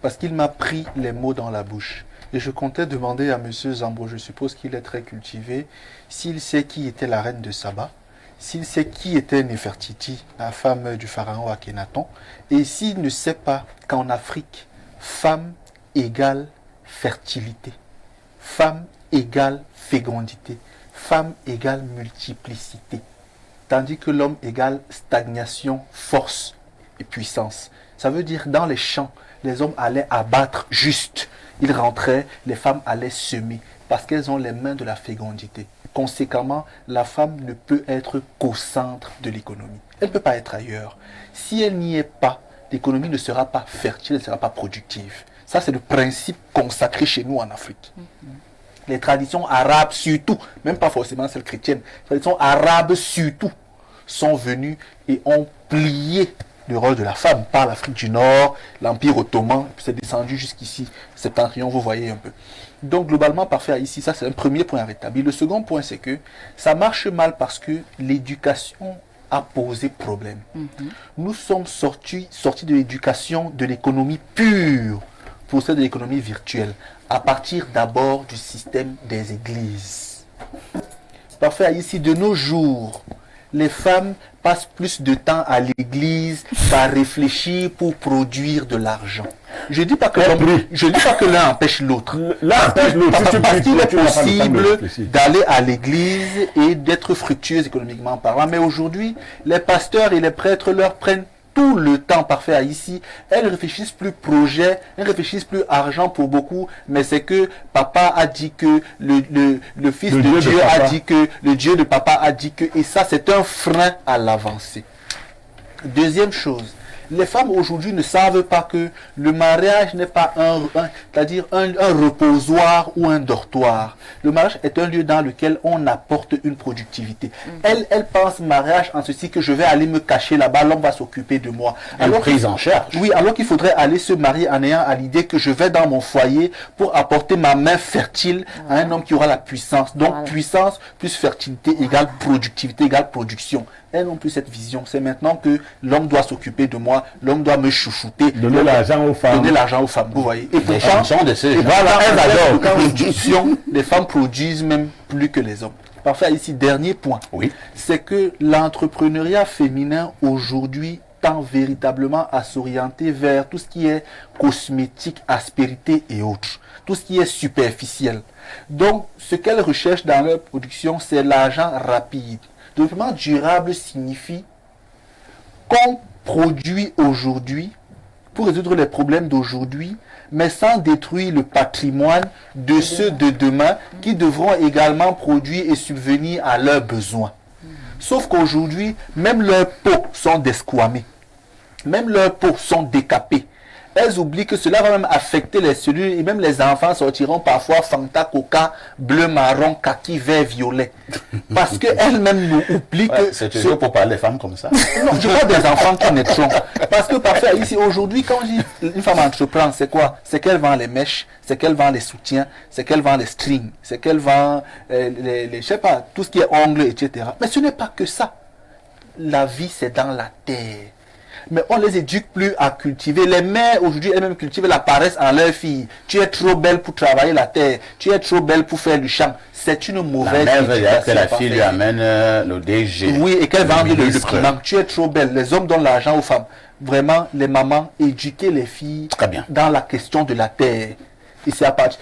Parce qu'il m'a pris les mots dans la bouche. Et je comptais demander à M. Zambo, je suppose qu'il est très cultivé, s'il sait qui était la reine de Saba, s'il sait qui était Nefertiti, la femme du pharaon Akhenaton, et s'il ne sait pas qu'en Afrique, femme égale fertilité, femme égale fécondité, femme égale multiplicité, tandis que l'homme égale stagnation, force et puissance. Ça veut dire dans les champs, les hommes allaient abattre juste. Ils rentraient, les femmes allaient semer parce qu'elles ont les mains de la fécondité. Conséquemment, la femme ne peut être qu'au centre de l'économie. Elle ne peut pas être ailleurs. Si elle n'y est pas, l'économie ne sera pas fertile, elle ne sera pas productive. Ça, c'est le principe consacré chez nous en Afrique. Les traditions arabes surtout, même pas forcément celles chrétiennes, les traditions arabes surtout, sont venues et ont plié le rôle de la femme par l'Afrique du Nord, l'Empire ottoman, puis c'est descendu jusqu'ici, septentrion, vous voyez un peu. Donc globalement, parfait ici, ça c'est un premier point à rétablir. Le second point, c'est que ça marche mal parce que l'éducation a posé problème. Nous sommes sortis de l'éducation de l'économie pure pour celle de l'économie virtuelle, à partir d'abord du système des églises. Parfait ici, de nos jours, les femmes passent plus de temps à l'église qu'à réfléchir pour produire de l'argent. Je ne dis pas que l'un empêche l'autre. Parce qu'il est possible d'aller à l'église et d'être fructueux économiquement parlant. Mais aujourd'hui, les pasteurs et les prêtres leur prennent tout le temps parfait ici. Elles réfléchissent plus projet, elles réfléchissent plus argent pour beaucoup, mais c'est que papa a dit que, le fils de Dieu a dit que, le Dieu de papa a dit que, et ça c'est un frein à l'avancée. Deuxième chose, Les femmes aujourd'hui ne savent pas que le mariage n'est pas c'est-à-dire un reposoir ou un dortoir. Le mariage est un lieu dans lequel on apporte une productivité. Elle pense mariage en ceci que je vais aller me cacher là-bas, l'homme va s'occuper de moi. Alors prise en charge. Oui, alors qu'il faudrait aller se marier en ayant à l'idée que je vais dans mon foyer pour apporter ma main fertile à un homme qui aura la puissance. Donc puissance plus fertilité égale productivité égale production. Elles n'ont plus cette vision. C'est maintenant que l'homme doit s'occuper de moi, l'homme doit me chouchouter. Donner l'argent aux femmes. Donner l'argent aux femmes, vous voyez. Et pourtant, voilà, elles adorent. Production, les femmes produisent même plus que les hommes. Parfait, ici, dernier point. Oui. C'est que l'entrepreneuriat féminin aujourd'hui tend véritablement à s'orienter vers tout ce qui est cosmétique, aspérité et autres. Tout ce qui est superficiel. Donc, ce qu'elles recherchent dans leur production, c'est l'argent rapide. Le développement durable signifie qu'on produit aujourd'hui pour résoudre les problèmes d'aujourd'hui, mais sans détruire le patrimoine de ceux de demain qui devront également produire et subvenir à leurs besoins. Sauf qu'aujourd'hui, même leurs peaux sont desquamées, même leurs peaux sont décapées. Elles oublient que cela va même affecter les cellules et même les enfants sortiront parfois Fanta, Coca, bleu, marron, kaki, vert, violet. Parce qu'elles-mêmes nous oublient que... C'est toujours pour parler des femmes comme ça. Non, je parle des enfants qui naîtront. Parce que parfois ici, aujourd'hui, quand je dis une femme entreprend, c'est quoi? C'est qu'elle vend les mèches, c'est qu'elle vend les soutiens, c'est qu'elle vend les strings, c'est qu'elle vend je sais pas, tout ce qui est ongles, etc. Mais ce n'est pas que ça. La vie, c'est dans la terre. Mais on les éduque plus à cultiver. Les mères aujourd'hui elles-mêmes cultivent la paresse en leurs filles. Tu es trop belle pour travailler la terre. Tu es trop belle pour faire du champ. C'est une mauvaise éducation. La mère veut que la fille lui amène le DG. Oui, et qu'elle vende le document. Tu es trop belle. Les hommes donnent l'argent aux femmes. Vraiment, les mamans, éduquer les filles dans la question de la terre. Et c'est à partir.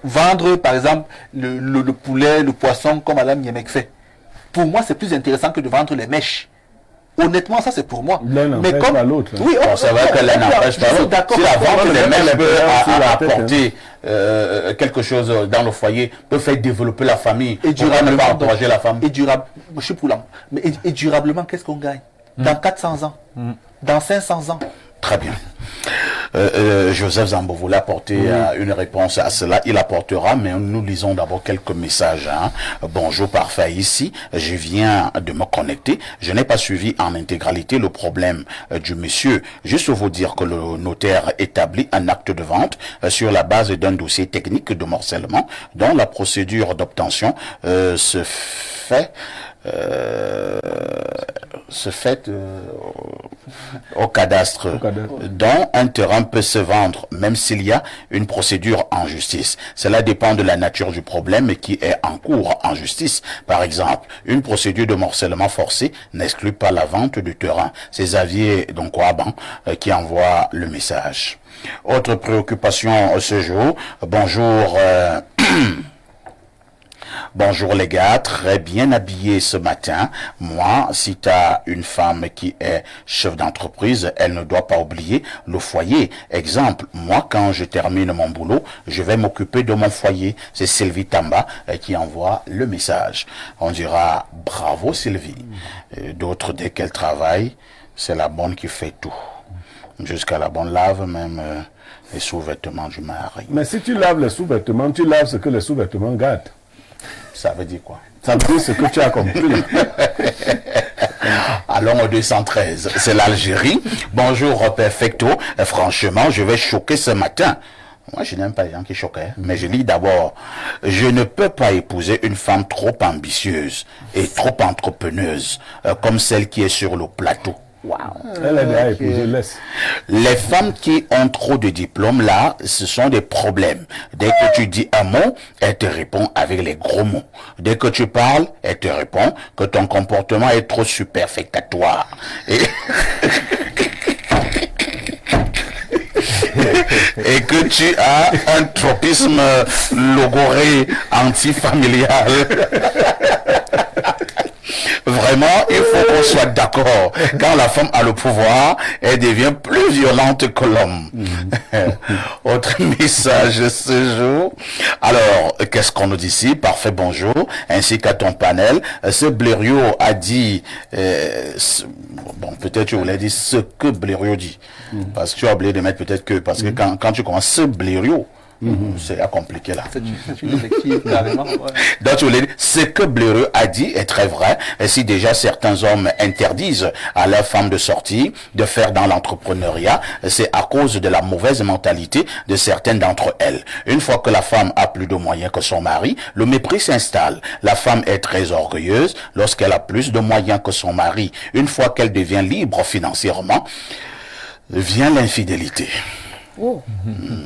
Vendre, par exemple, le poulet, le poisson, comme Madame Yemek fait. Pour moi, c'est plus intéressant que de vendre les mèches. Honnêtement, ça c'est pour moi. L'un n'empêche pas l'autre. Oui, c'est vrai que l'un n'empêche pas l'autre. Si la vente des mèches peut apporter quelque chose dans le foyer, peut faire développer la famille, et durablement, ne pas encourager la femme. Et je suis pour l'homme. Mais et durablement, qu'est-ce qu'on gagne? Dans 400 ans, dans 500 ans. Très bien. Joseph Zambo voulait apporter une réponse à cela. Il apportera, mais nous lisons d'abord quelques messages. Bonjour, parfait. Ici, je viens de me connecter. Je n'ai pas suivi en intégralité le problème du monsieur. Juste vous dire que le notaire établit un acte de vente sur la base d'un dossier technique de morcellement dont la procédure d'obtention se fait au cadastre, dont un terrain peut se vendre même s'il y a une procédure en justice. Cela dépend de la nature du problème qui est en cours en justice. Par exemple, une procédure de morcellement forcé n'exclut pas la vente du terrain. C'est Xavier Donkwaban qui envoie le message. Autre préoccupation ce jour. Bonjour. Bonjour les gars, très bien habillé ce matin. Moi, si tu as une femme qui est chef d'entreprise, elle ne doit pas oublier le foyer. Exemple, moi quand je termine mon boulot, je vais m'occuper de mon foyer. C'est Sylvie Tamba qui envoie le message. On dira bravo Sylvie. D'autres, dès qu'elle travaille, c'est la bonne qui fait tout. Jusqu'à la bonne lave même les sous-vêtements du mari. Mais si tu laves les sous-vêtements, tu laves ce que les sous-vêtements gardent. Ça veut dire quoi? Ça veut dire ce que tu as compris. Allons au 213. C'est l'Algérie. Bonjour, Perfecto. Franchement, je vais choquer ce matin. Moi, je n'aime pas les gens qui choquent. Mais je lis d'abord. Je ne peux pas épouser une femme trop ambitieuse et trop entrepreneuse comme celle qui est sur le plateau. Wow. Elle a déjà épousé, laisse. Les femmes qui ont trop de diplômes, là, ce sont des problèmes. Dès que tu dis un mot, elle te répond avec les gros mots. Dès que tu parles, elle te répond que ton comportement est trop superfectatoire. Et que tu as un tropisme logoré antifamilial. Vraiment. vraiment, il faut qu'on soit d'accord. Quand la femme a le pouvoir, elle devient plus violente que l'homme. Autre message ce jour. Alors, qu'est-ce qu'on nous dit ici? Parfait, bonjour. Ainsi qu'à ton panel. Ce Blériot a dit, bon, peut-être tu voulais dire ce que Blériot dit. Parce que tu as oublié de mettre peut-être que, parce que quand tu commences ce Blériot, c'est compliqué là. C'est une équipe, carrément. Ouais. Donc tu voulais dire, ce que Blériot a dit est très vrai. Et si déjà certains hommes interdisent à leurs femmes de sortir, de faire dans l'entrepreneuriat, c'est à cause de la mauvaise mentalité de certaines d'entre elles. Une fois que la femme a plus de moyens que son mari, le mépris s'installe. La femme est très orgueilleuse lorsqu'elle a plus de moyens que son mari. Une fois qu'elle devient libre financièrement, vient l'infidélité. Oh.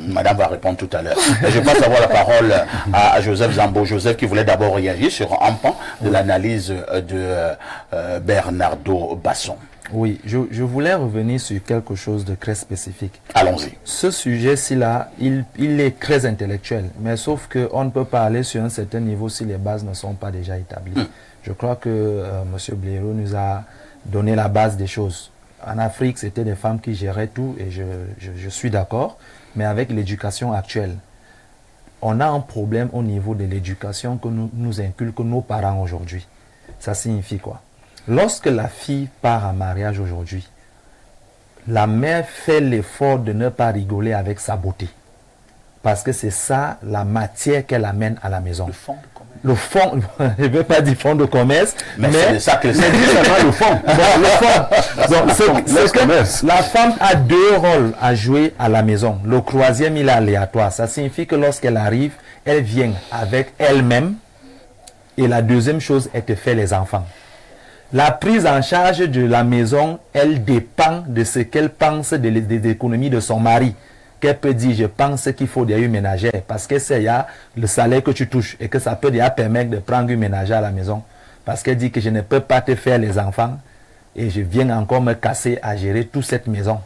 Madame va répondre tout à l'heure. Je passe avoir la parole à Joseph Zambo. Joseph qui voulait d'abord réagir sur un pan de l'analyse de Bernardo Basson. Oui, je voulais revenir sur quelque chose de très spécifique. Allons-y. Ce sujet-ci là, il est très intellectuel, mais sauf qu'on ne peut pas aller sur un certain niveau si les bases ne sont pas déjà établies. Je crois que M. Blériot nous a donné la base des choses. En Afrique, c'était des femmes qui géraient tout et je suis d'accord. Mais avec l'éducation actuelle, on a un problème au niveau de l'éducation que nous inculquent nos parents aujourd'hui. Ça signifie quoi? Lorsque la fille part en mariage aujourd'hui, la mère fait l'effort de ne pas rigoler avec sa beauté. Parce que c'est ça la matière qu'elle amène à la maison. Le fond de commerce. Le fond, je ne veux pas dire fond de commerce, mais c'est ça que c'est. le fond. Bon, le fond. Donc, c'est que la femme a deux rôles à jouer à la maison. Le troisième, il est aléatoire. Ça signifie que lorsqu'elle arrive, elle vient avec elle-même. Et la deuxième chose, elle te fait les enfants. La prise en charge de la maison, elle dépend de ce qu'elle pense des économies de son mari. Qu'elle peut dire, je pense qu'il faut des ménagères, parce que c'est le salaire que tu touches et que ça peut déjà permettre de prendre une ménagère à la maison. Parce qu'elle dit que je ne peux pas te faire les enfants et je viens encore me casser à gérer toute cette maison.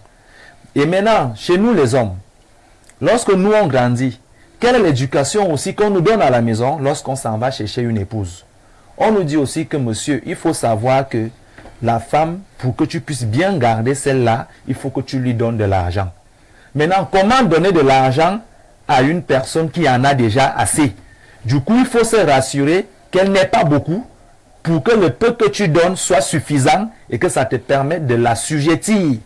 Et maintenant, chez nous les hommes, lorsque nous on grandit, quelle est l'éducation aussi qu'on nous donne à la maison lorsqu'on s'en va chercher une épouse? On nous dit aussi que monsieur, il faut savoir que la femme, pour que tu puisses bien garder celle-là, il faut que tu lui donnes de l'argent. Maintenant, comment donner de l'argent à une personne qui en a déjà assez? Du coup, il faut se rassurer qu'elle n'ait pas beaucoup pour que le peu que tu donnes soit suffisant et que ça te permette de l'assujettir.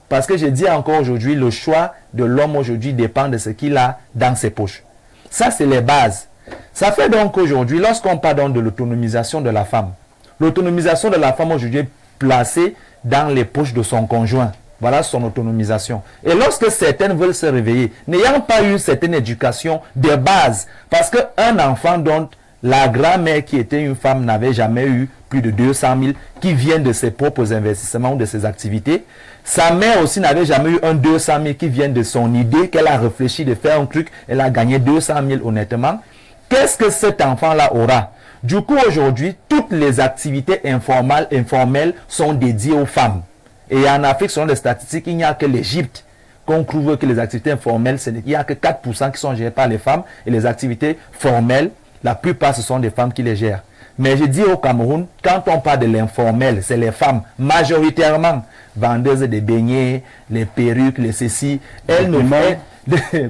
Parce que je dis encore aujourd'hui, le choix de l'homme aujourd'hui dépend de ce qu'il a dans ses poches. Ça, c'est les bases. Ça fait donc qu'aujourd'hui, lorsqu'on parle donc de l'autonomisation de la femme, l'autonomisation de la femme aujourd'hui est placée dans les poches de son conjoint. Voilà son autonomisation. Et lorsque certaines veulent se réveiller, n'ayant pas eu une certaine éducation de base, parce qu'un enfant dont la grand-mère qui était une femme n'avait jamais eu plus de 200 000 qui viennent de ses propres investissements ou de ses activités, sa mère aussi n'avait jamais eu un 200 000 qui vient de son idée, qu'elle a réfléchi de faire un truc, elle a gagné 200 000 honnêtement. Qu'est-ce que cet enfant-là aura? Du coup, aujourd'hui, toutes les activités informelles sont dédiées aux femmes. Et en Afrique, selon les statistiques, il n'y a que l'Égypte qu'on trouve que les activités informelles, il n'y a que 4% qui sont gérées par les femmes. Et les activités formelles, la plupart, ce sont des femmes qui les gèrent. Mais je dis au Cameroun, quand on parle de l'informel, c'est les femmes, majoritairement, vendeuses de beignets, les perruques, les ceci. Elles ne font...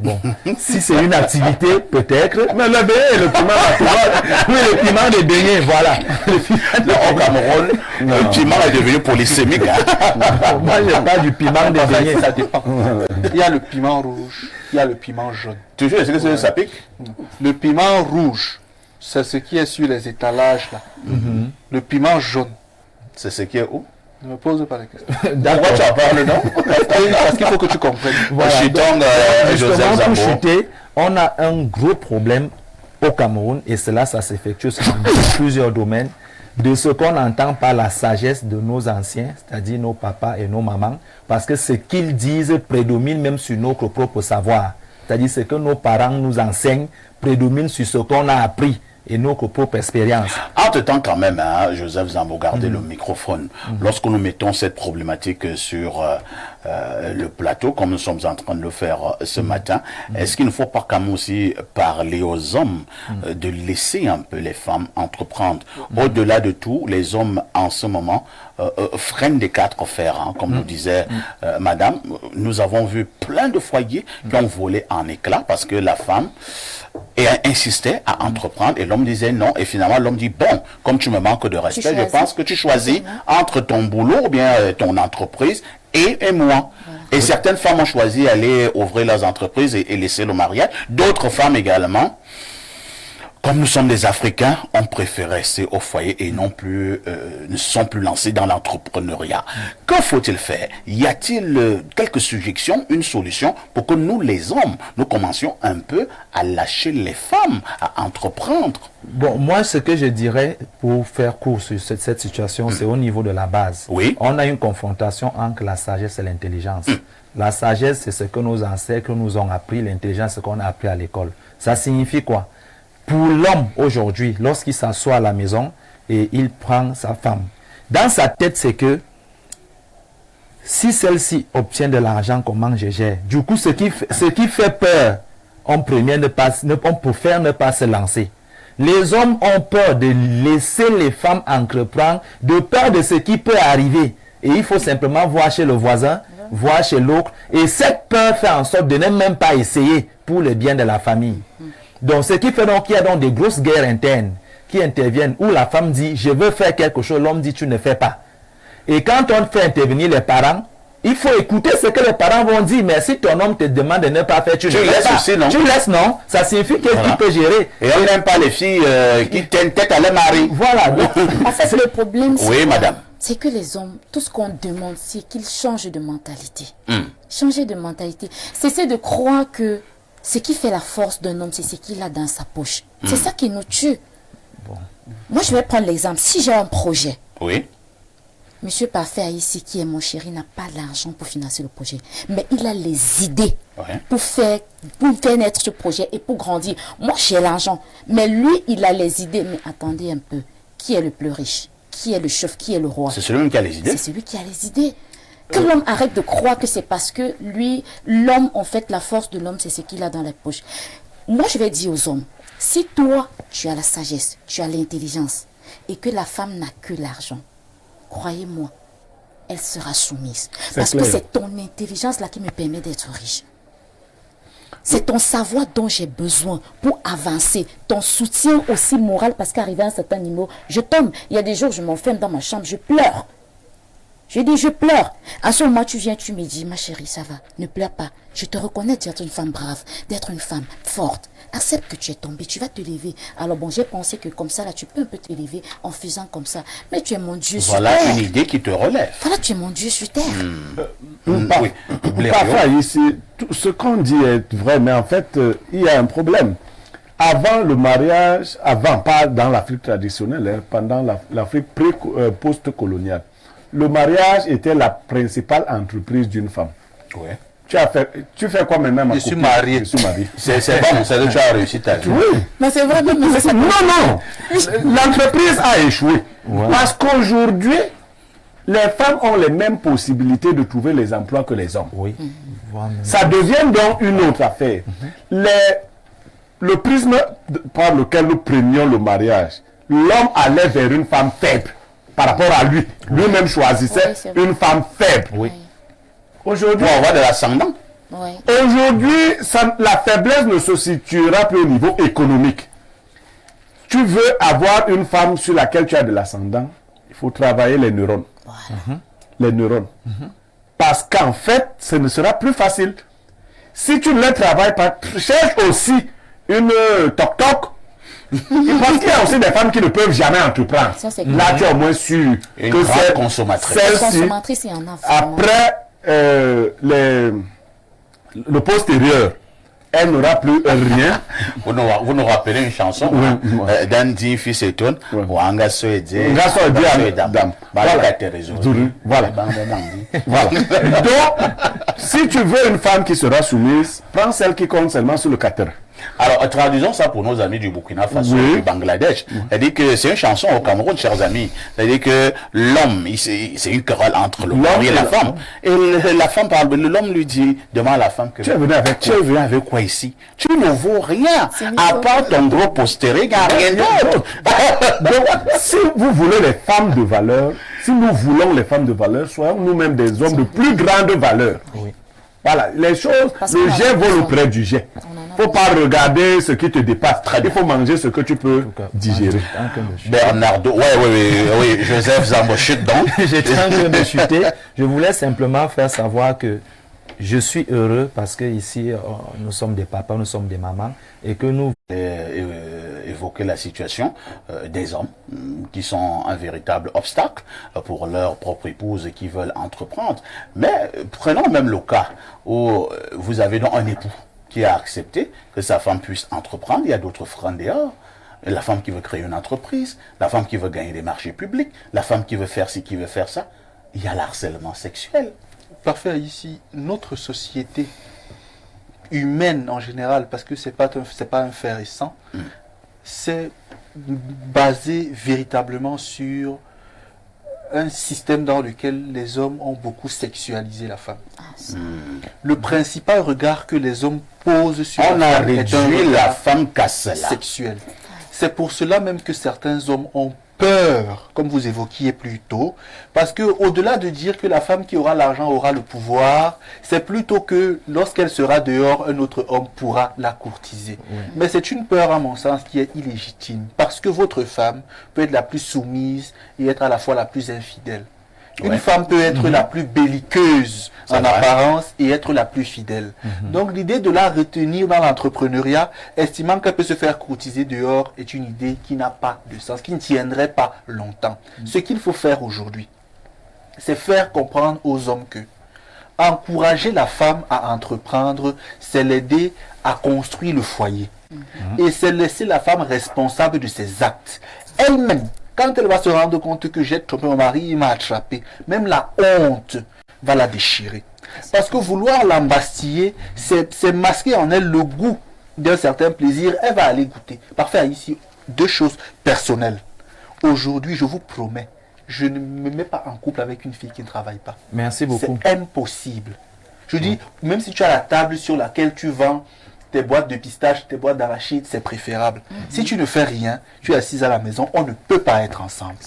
Bon, si c'est une activité, peut-être. Mais le beignet, le piment, oui, le piment de beignet, voilà. Au Cameroun, le piment est devenu polysémique. Moi, je parle du piment de beignet. Ça dépend. Il y a le piment rouge, il y a le piment jaune. Toujours, est-ce que ça pique? Le piment rouge, c'est ce qui est sur les étalages là. Le piment jaune, c'est ce qui est où? Ne me pose pas la question. Pourquoi tu en parles, non? Parce qu'il faut que tu comprennes. Voilà. Justement, pour chuter, on a un gros problème au Cameroun, et cela, ça s'effectue dans plusieurs domaines, de ce qu'on entend par la sagesse de nos anciens, c'est-à-dire nos papas et nos mamans, parce que ce qu'ils disent prédomine même sur notre propre savoir. C'est-à-dire ce que nos parents nous enseignent prédomine sur ce qu'on a appris et nos propres expériences. Entre-temps, quand même, hein, Joseph Zambo, gardez le microphone. Lorsque nous mettons cette problématique sur le plateau, comme nous sommes en train de le faire ce matin, est-ce qu'il ne faut pas quand même aussi parler aux hommes de laisser un peu les femmes entreprendre? Au-delà de tout, les hommes, en ce moment, freinent des quatre fers, hein, comme nous disait Madame. Nous avons vu plein de foyers qui ont volé en éclats parce que la femme insistait à entreprendre et l'homme disait non. Et finalement, l'homme dit, bon, comme tu me manques de respect, je pense que tu choisis entre ton boulot ou bien ton entreprise et moi. Voilà. Et certaines femmes ont choisi d'aller ouvrir leurs entreprises et laisser le mariage. D'autres femmes également, comme nous sommes des Africains, on préfère rester au foyer et non plus, ne sont plus lancés dans l'entrepreneuriat. Que faut-il faire? Y a-t-il quelques suggestions, une solution pour que nous, les hommes, nous commencions un peu à lâcher les femmes, à entreprendre? Bon, moi, ce que je dirais pour faire court sur cette situation, c'est au niveau de la base. Oui. On a une confrontation entre la sagesse et l'intelligence. La sagesse, c'est ce que nos ancêtres nous ont appris, l'intelligence, c'est ce qu'on a appris à l'école. Ça signifie quoi? Pour l'homme aujourd'hui, lorsqu'il s'assoit à la maison et il prend sa femme, dans sa tête, c'est que si celle-ci obtient de l'argent, comment je gère? Du coup, ce qui fait peur en premier, on préfère ne pas se lancer. Les hommes ont peur de laisser les femmes entreprendre, de peur de ce qui peut arriver. Et il faut simplement voir chez le voisin, voir chez l'autre. Et cette peur fait en sorte de ne même pas essayer pour le bien de la famille. Donc, ce qui fait donc qu'il y a donc des grosses guerres internes qui interviennent où la femme dit, je veux faire quelque chose, l'homme dit, tu ne fais pas. Et quand on fait intervenir les parents, il faut écouter ce que les parents vont dire, mais si ton homme te demande de ne pas faire, tu ne laisses pas. Aussi, non? Tu laisses, non? Ça signifie qu'il peut gérer. Et on n'aime pas les filles qui tiennent tête à leur mari. Voilà. Donc, en fait, le problème, oui, madame. C'est que les hommes, tout ce qu'on demande, c'est qu'ils changent de mentalité. Changer de mentalité. Cesser de croire que ce qui fait la force d'un homme, c'est ce qu'il a dans sa poche. C'est ça qui nous tue. Bon. Moi, je vais prendre l'exemple. Si j'ai un projet, oui. Monsieur Parfait ici, qui est mon chéri, n'a pas l'argent pour financer le projet. Mais il a les idées pour faire naître ce projet et pour grandir. Moi, j'ai l'argent. Mais lui, il a les idées. Mais attendez un peu. Qui est le plus riche? Qui est le chef? Qui est le roi? C'est celui qui a les idées. C'est celui qui a les idées. Que l'homme arrête de croire que c'est parce que lui, l'homme, en fait, la force de l'homme, c'est ce qu'il a dans la poche. Moi, je vais dire aux hommes, si toi, tu as la sagesse, tu as l'intelligence, et que la femme n'a que l'argent, croyez-moi, elle sera soumise. Parce que c'est ton intelligence là qui me permet d'être riche. C'est ton savoir dont j'ai besoin pour avancer. Ton soutien aussi moral, parce qu'arrivé à un certain niveau, je tombe. Il y a des jours, je m'enferme dans ma chambre, je pleure. Je dis, je pleure. À ce moment, tu viens, tu me dis, ma chérie, ça va, ne pleure pas. Je te reconnais d'être une femme brave, d'être une femme forte. Accepte que tu es tombée, tu vas te lever. Alors bon, j'ai pensé que comme ça, là, tu peux un peu te lever en faisant comme ça. Mais tu es mon Dieu sur terre. Voilà une idée qui te relève. Voilà, tu es mon Dieu sur terre. Parfois, ici, tout ce qu'on dit est vrai, mais en fait, il y a un problème. Avant le mariage, pas dans l'Afrique traditionnelle, pendant l'Afrique post-coloniale, le mariage était la principale entreprise d'une femme. Ouais. Tu fais quoi maintenant? Je suis marié. Je suis marié. C'est bon, c'est que tu as réussi ta vie. Oui. Mais c'est vrai, mais c'est non. L'entreprise a échoué. Ouais. Parce qu'aujourd'hui, les femmes ont les mêmes possibilités de trouver les emplois que les hommes. Oui. Ça devient donc une autre affaire. Le prisme par lequel nous prenions le mariage, l'homme allait vers une femme faible par rapport à lui. Lui-même choisissait une femme faible. Oui. Aujourd'hui, on voit de l'ascendant. Oui. Aujourd'hui, la faiblesse ne se situera plus au niveau économique. Tu veux avoir une femme sur laquelle tu as de l'ascendant, il faut travailler les neurones. Voilà. Les neurones. Parce qu'en fait, ce ne sera plus facile. Si tu ne les travailles pas, cherche aussi une toc-toc. Parce qu'il y a aussi des femmes qui ne peuvent jamais entreprendre. Là, tu es au moins sûr que c'est consommatrice. Consommatrice, il y en a. Après le postérieur, elle n'aura plus rien. Vous nous rappelez une chanson d'un dit fils et ton ou un garçon et dame. Voilà. Donc, si tu veux une femme qui sera soumise, prends celle qui compte seulement sur le 4. Alors, traduisons ça pour nos amis du Burkina Faso, Oui. du Bangladesh. C'est-à-dire que c'est une chanson au Cameroun, chers amis. C'est-à-dire que l'homme, c'est une querelle entre le mari et la femme. Et la femme parle, l'homme lui dit, demande à la femme que Tu es venu avec tu quoi? es venu avec quoi ici? Tu ne vaux rien. À part ton gros postérieur, il n'y a rien d'autre. Donc, si vous voulez les femmes de valeur, si nous voulons les femmes de valeur, soyons nous-mêmes des hommes de plus grande valeur. Voilà, les choses, Parce le qu'on a jet besoin. vaut le près du jet. Faut pas regarder ce qui te dépasse. Il faut manger ce que tu peux digérer. Bernardo, oui, Joseph Zambochut, donc. J'étais en train de chuter. Je voulais simplement faire savoir que je suis heureux parce que ici, nous sommes des papas, nous sommes des mamans et que nous... Évoquer la situation des hommes qui sont un véritable obstacle pour leur propre épouse et qui veulent entreprendre. Mais prenons même le cas où vous avez donc un époux qui a accepté que sa femme puisse entreprendre. Il y a d'autres freins dehors. La femme qui veut créer une entreprise, la femme qui veut gagner des marchés publics, la femme qui veut faire ci, qui veut faire ça. Il y a l'harcèlement sexuel. Parfait, ici, notre société humaine en général, parce que c'est pas un fait récent, c'est basé véritablement sur un système dans lequel les hommes ont beaucoup sexualisé la femme. Le principal regard que les hommes posent sur On la a femme est un réduit la regard femme qu'à cela. sexuel. C'est pour cela même que certains hommes ont peur, comme vous évoquiez plus tôt, parce que au-delà de dire que la femme qui aura l'argent aura le pouvoir, c'est plutôt que lorsqu'elle sera dehors, un autre homme pourra la courtiser. Mais c'est une peur, à mon sens, qui est illégitime, parce que votre femme peut être la plus soumise et être à la fois la plus infidèle. Une femme peut être la plus belliqueuse en apparence et être la plus fidèle. Donc l'idée de la retenir dans l'entrepreneuriat, estimant qu'elle peut se faire courtiser dehors, est une idée qui n'a pas de sens, qui ne tiendrait pas longtemps. Ce qu'il faut faire aujourd'hui, c'est faire comprendre aux hommes que encourager la femme à entreprendre, c'est l'aider à construire le foyer. Et c'est laisser la femme responsable de ses actes. Elle-même, quand elle va se rendre compte que j'ai trompé mon mari, il m'a attrapé, même la honte va la déchirer. Parce que vouloir l'embastiller, c'est masquer en elle le goût d'un certain plaisir. Elle va aller goûter. Parfait, ici, deux choses personnelles. Aujourd'hui, je vous promets, je ne me mets pas en couple avec une fille qui ne travaille pas. Merci beaucoup. C'est impossible. Je dis, même si tu as la table sur laquelle tu vends tes boîtes de pistaches, tes boîtes d'arachide, c'est préférable. Si tu ne fais rien, tu es assise à la maison, on ne peut pas être ensemble.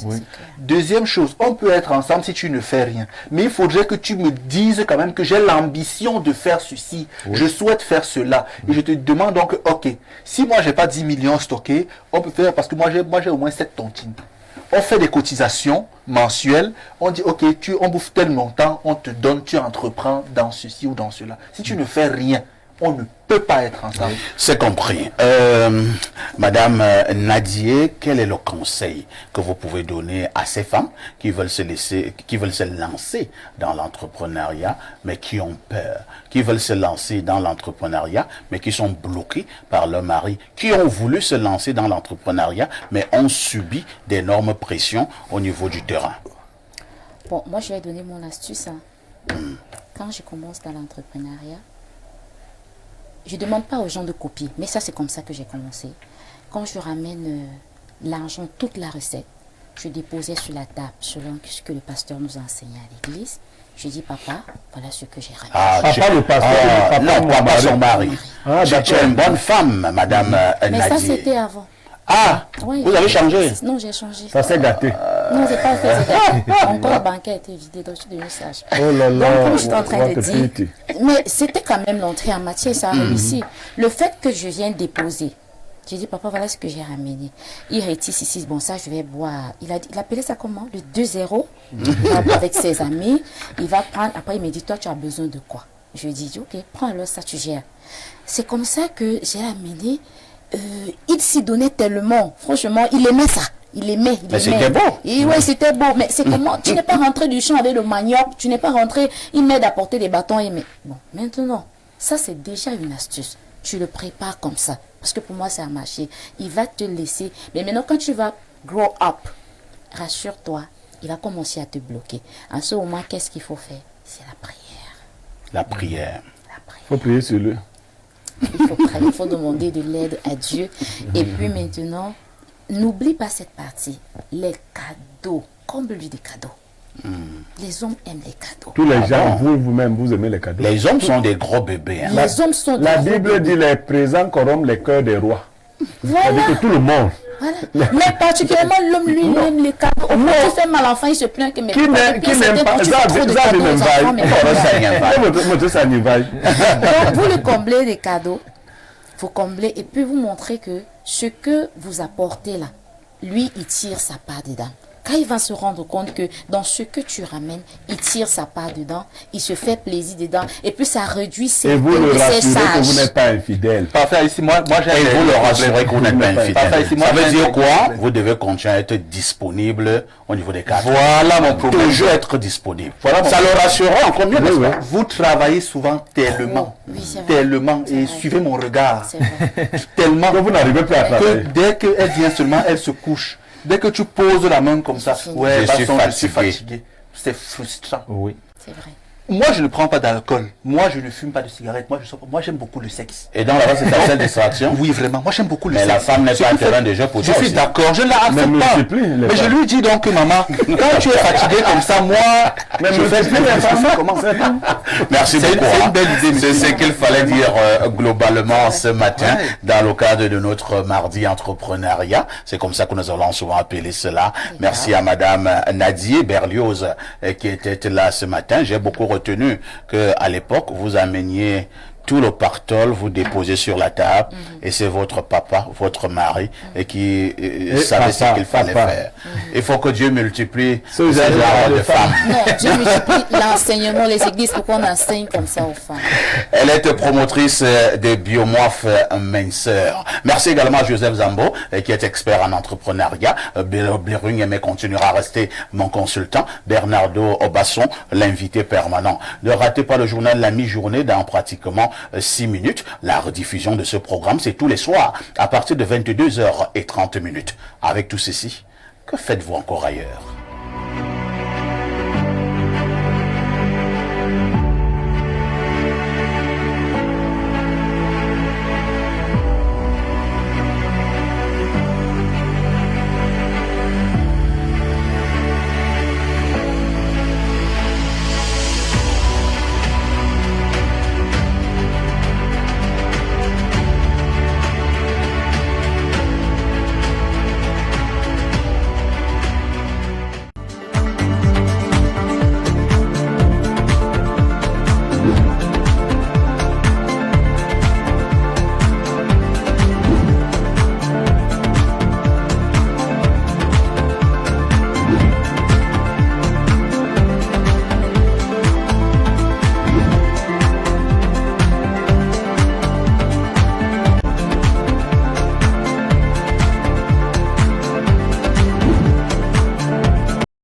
Deuxième chose, on peut être ensemble si tu ne fais rien. Mais il faudrait que tu me dises quand même que j'ai l'ambition de faire ceci. Je souhaite faire cela. Et je te demande donc, ok, si moi j'ai pas 10 millions stockés, on peut faire, parce que moi j'ai au moins 7 tontines. On fait des cotisations mensuelles, on dit ok, on bouffe tel montant, on te donne, tu entreprends dans ceci ou dans cela. Si tu ne fais rien, on ne peut pas être ensemble. C'est compris. Madame Nadier, quel est le conseil que vous pouvez donner à ces femmes qui veulent se lancer dans l'entrepreneuriat, mais qui ont peur, qui veulent se lancer dans l'entrepreneuriat, mais qui sont bloquées par leur mari, qui ont voulu se lancer dans l'entrepreneuriat, mais ont subi d'énormes pressions au niveau du terrain? Bon, moi je vais donner mon astuce. Quand je commence dans l'entrepreneuriat, je ne demande pas aux gens de copier, mais ça c'est comme ça que j'ai commencé. Quand je ramène l'argent, toute la recette, je déposais sur la table selon ce que le pasteur nous a enseigné à l'église. Je dis, papa, voilà ce que j'ai ramené. Papa le pasteur, non, papa son mari. Tu es une bonne femme, madame Nadier. Mais ça c'était avant. Ah, oui, vous avez changé? Non, j'ai changé. Ça s'est gâté. Non, c'est pas fait, c'est gâté. Mon compte bancaire a été vidé, donc je suis devenue sage. Oh là là, donc, comme je suis en train de dire, pitié. mais c'était quand même l'entrée en matière, ça a réussi. Le fait que je viens déposer, j'ai dit, papa, voilà ce que j'ai ramené. Il rétisse ici, bon, ça, je vais boire. Il appelait ça comment? Le 2-0, avec ses amis. Il va prendre, après, il me dit, toi, tu as besoin de quoi? Je lui dis, ok, prends alors ça, tu gères. C'est comme ça que j'ai amené. Il s'y donnait tellement, franchement, il aimait ça. Il aimait. Mais c'était beau. Oui, c'était beau. Mais c'est comment? Tu n'es pas rentré du champ avec le manioc, tu n'es pas rentré, il m'aide à porter des bâtons. Bon, maintenant, ça c'est déjà une astuce. Tu le prépares comme ça. Parce que pour moi, ça a marché. Il va te laisser. Mais maintenant, quand tu vas grow up, rassure-toi, il va commencer à te bloquer. En ce moment, qu'est-ce qu'il faut faire? C'est la prière. La prière. Il faut prier sur lui. Il faut demander de l'aide à Dieu. Et puis maintenant, n'oublie pas cette partie. Les cadeaux. Comble-lui des cadeaux. Les hommes aiment les cadeaux. Tous les gens, vous-même, vous aimez les cadeaux. Les hommes sont des gros bébés. Hein. Les hommes sont La Bible dit les présents corrompent les cœurs des rois. Voilà. C'est-à-dire que tout le monde. Voilà. Mais particulièrement l'homme, lui, il aime les cadeaux. Au moins, tu fais mal l'enfant, il se plaint que mes Qui n'aime pas ça? Donc, vous le comblez des cadeaux. Vous comblez et puis vous montrez que ce que vous apportez là, lui, il tire sa part dedans. Quand il va se rendre compte que dans ce que tu ramènes, il tire sa part dedans, il se fait plaisir dedans, et puis ça réduit ses et vous le rassurez que vous n'êtes pas infidèle. Parfait, ici, moi et vous le rassurez que vous n'êtes pas infidèle. Ici, ça veut dire quoi? Vous devez continuer à être disponible au niveau des cadres. Voilà mon problème. Toujours être disponible. Voilà ça le rassurera encore mieux, n'est-ce pas? Vous travaillez souvent tellement, tellement, et suivez mon regard, tellement que vous n'arrivez pas à travailler. Que dès qu'elle vient seulement, elle se couche. Dès que tu poses la main comme ça, ouais, je suis fatigué. C'est frustrant. Oui. C'est vrai. Moi, je ne prends pas d'alcool. Moi, je ne fume pas de cigarette. Moi, j'aime beaucoup le sexe. Et dans la base, c'est ta seule distraction? Oui, vraiment. Moi, j'aime beaucoup le sexe. Mais la femme n'est pas un terrain de jeu pour toi. Je suis d'accord. Je ne la accepte pas. Mais je lui dis donc que maman, quand tu es fatigué comme ça, moi, je fais plus les femmes. Comment ça? Merci beaucoup. C'est une belle idée. C'est ce qu'il fallait dire globalement ce matin dans le cadre de notre mardi entrepreneuriat. C'est comme ça que nous allons souvent appeler cela. Merci à Madame Nadie Berlioz qui était là ce matin. J'ai beaucoup retenu que à l'époque vous ameniez tout le pactole, vous déposez sur la table et c'est votre papa, votre mari et qui savait ce qu'il fallait faire. Il faut que Dieu multiplie ce genre de femmes. Non, Dieu multiplie l'enseignement, les églises, pour qu'on enseigne comme ça aux femmes. Elle est promotrice de Biomorph Minceur. Merci également à Joseph Zambo qui est expert en entrepreneuriat. Blerung mais continuera à rester mon consultant. Bernardo Obasson, l'invité permanent. Ne ratez pas le journal La Mi-Journée dans pratiquement 6 minutes. La rediffusion de ce programme, c'est tous les soirs à partir de 22h30. Avec tout ceci, que faites-vous encore ailleurs?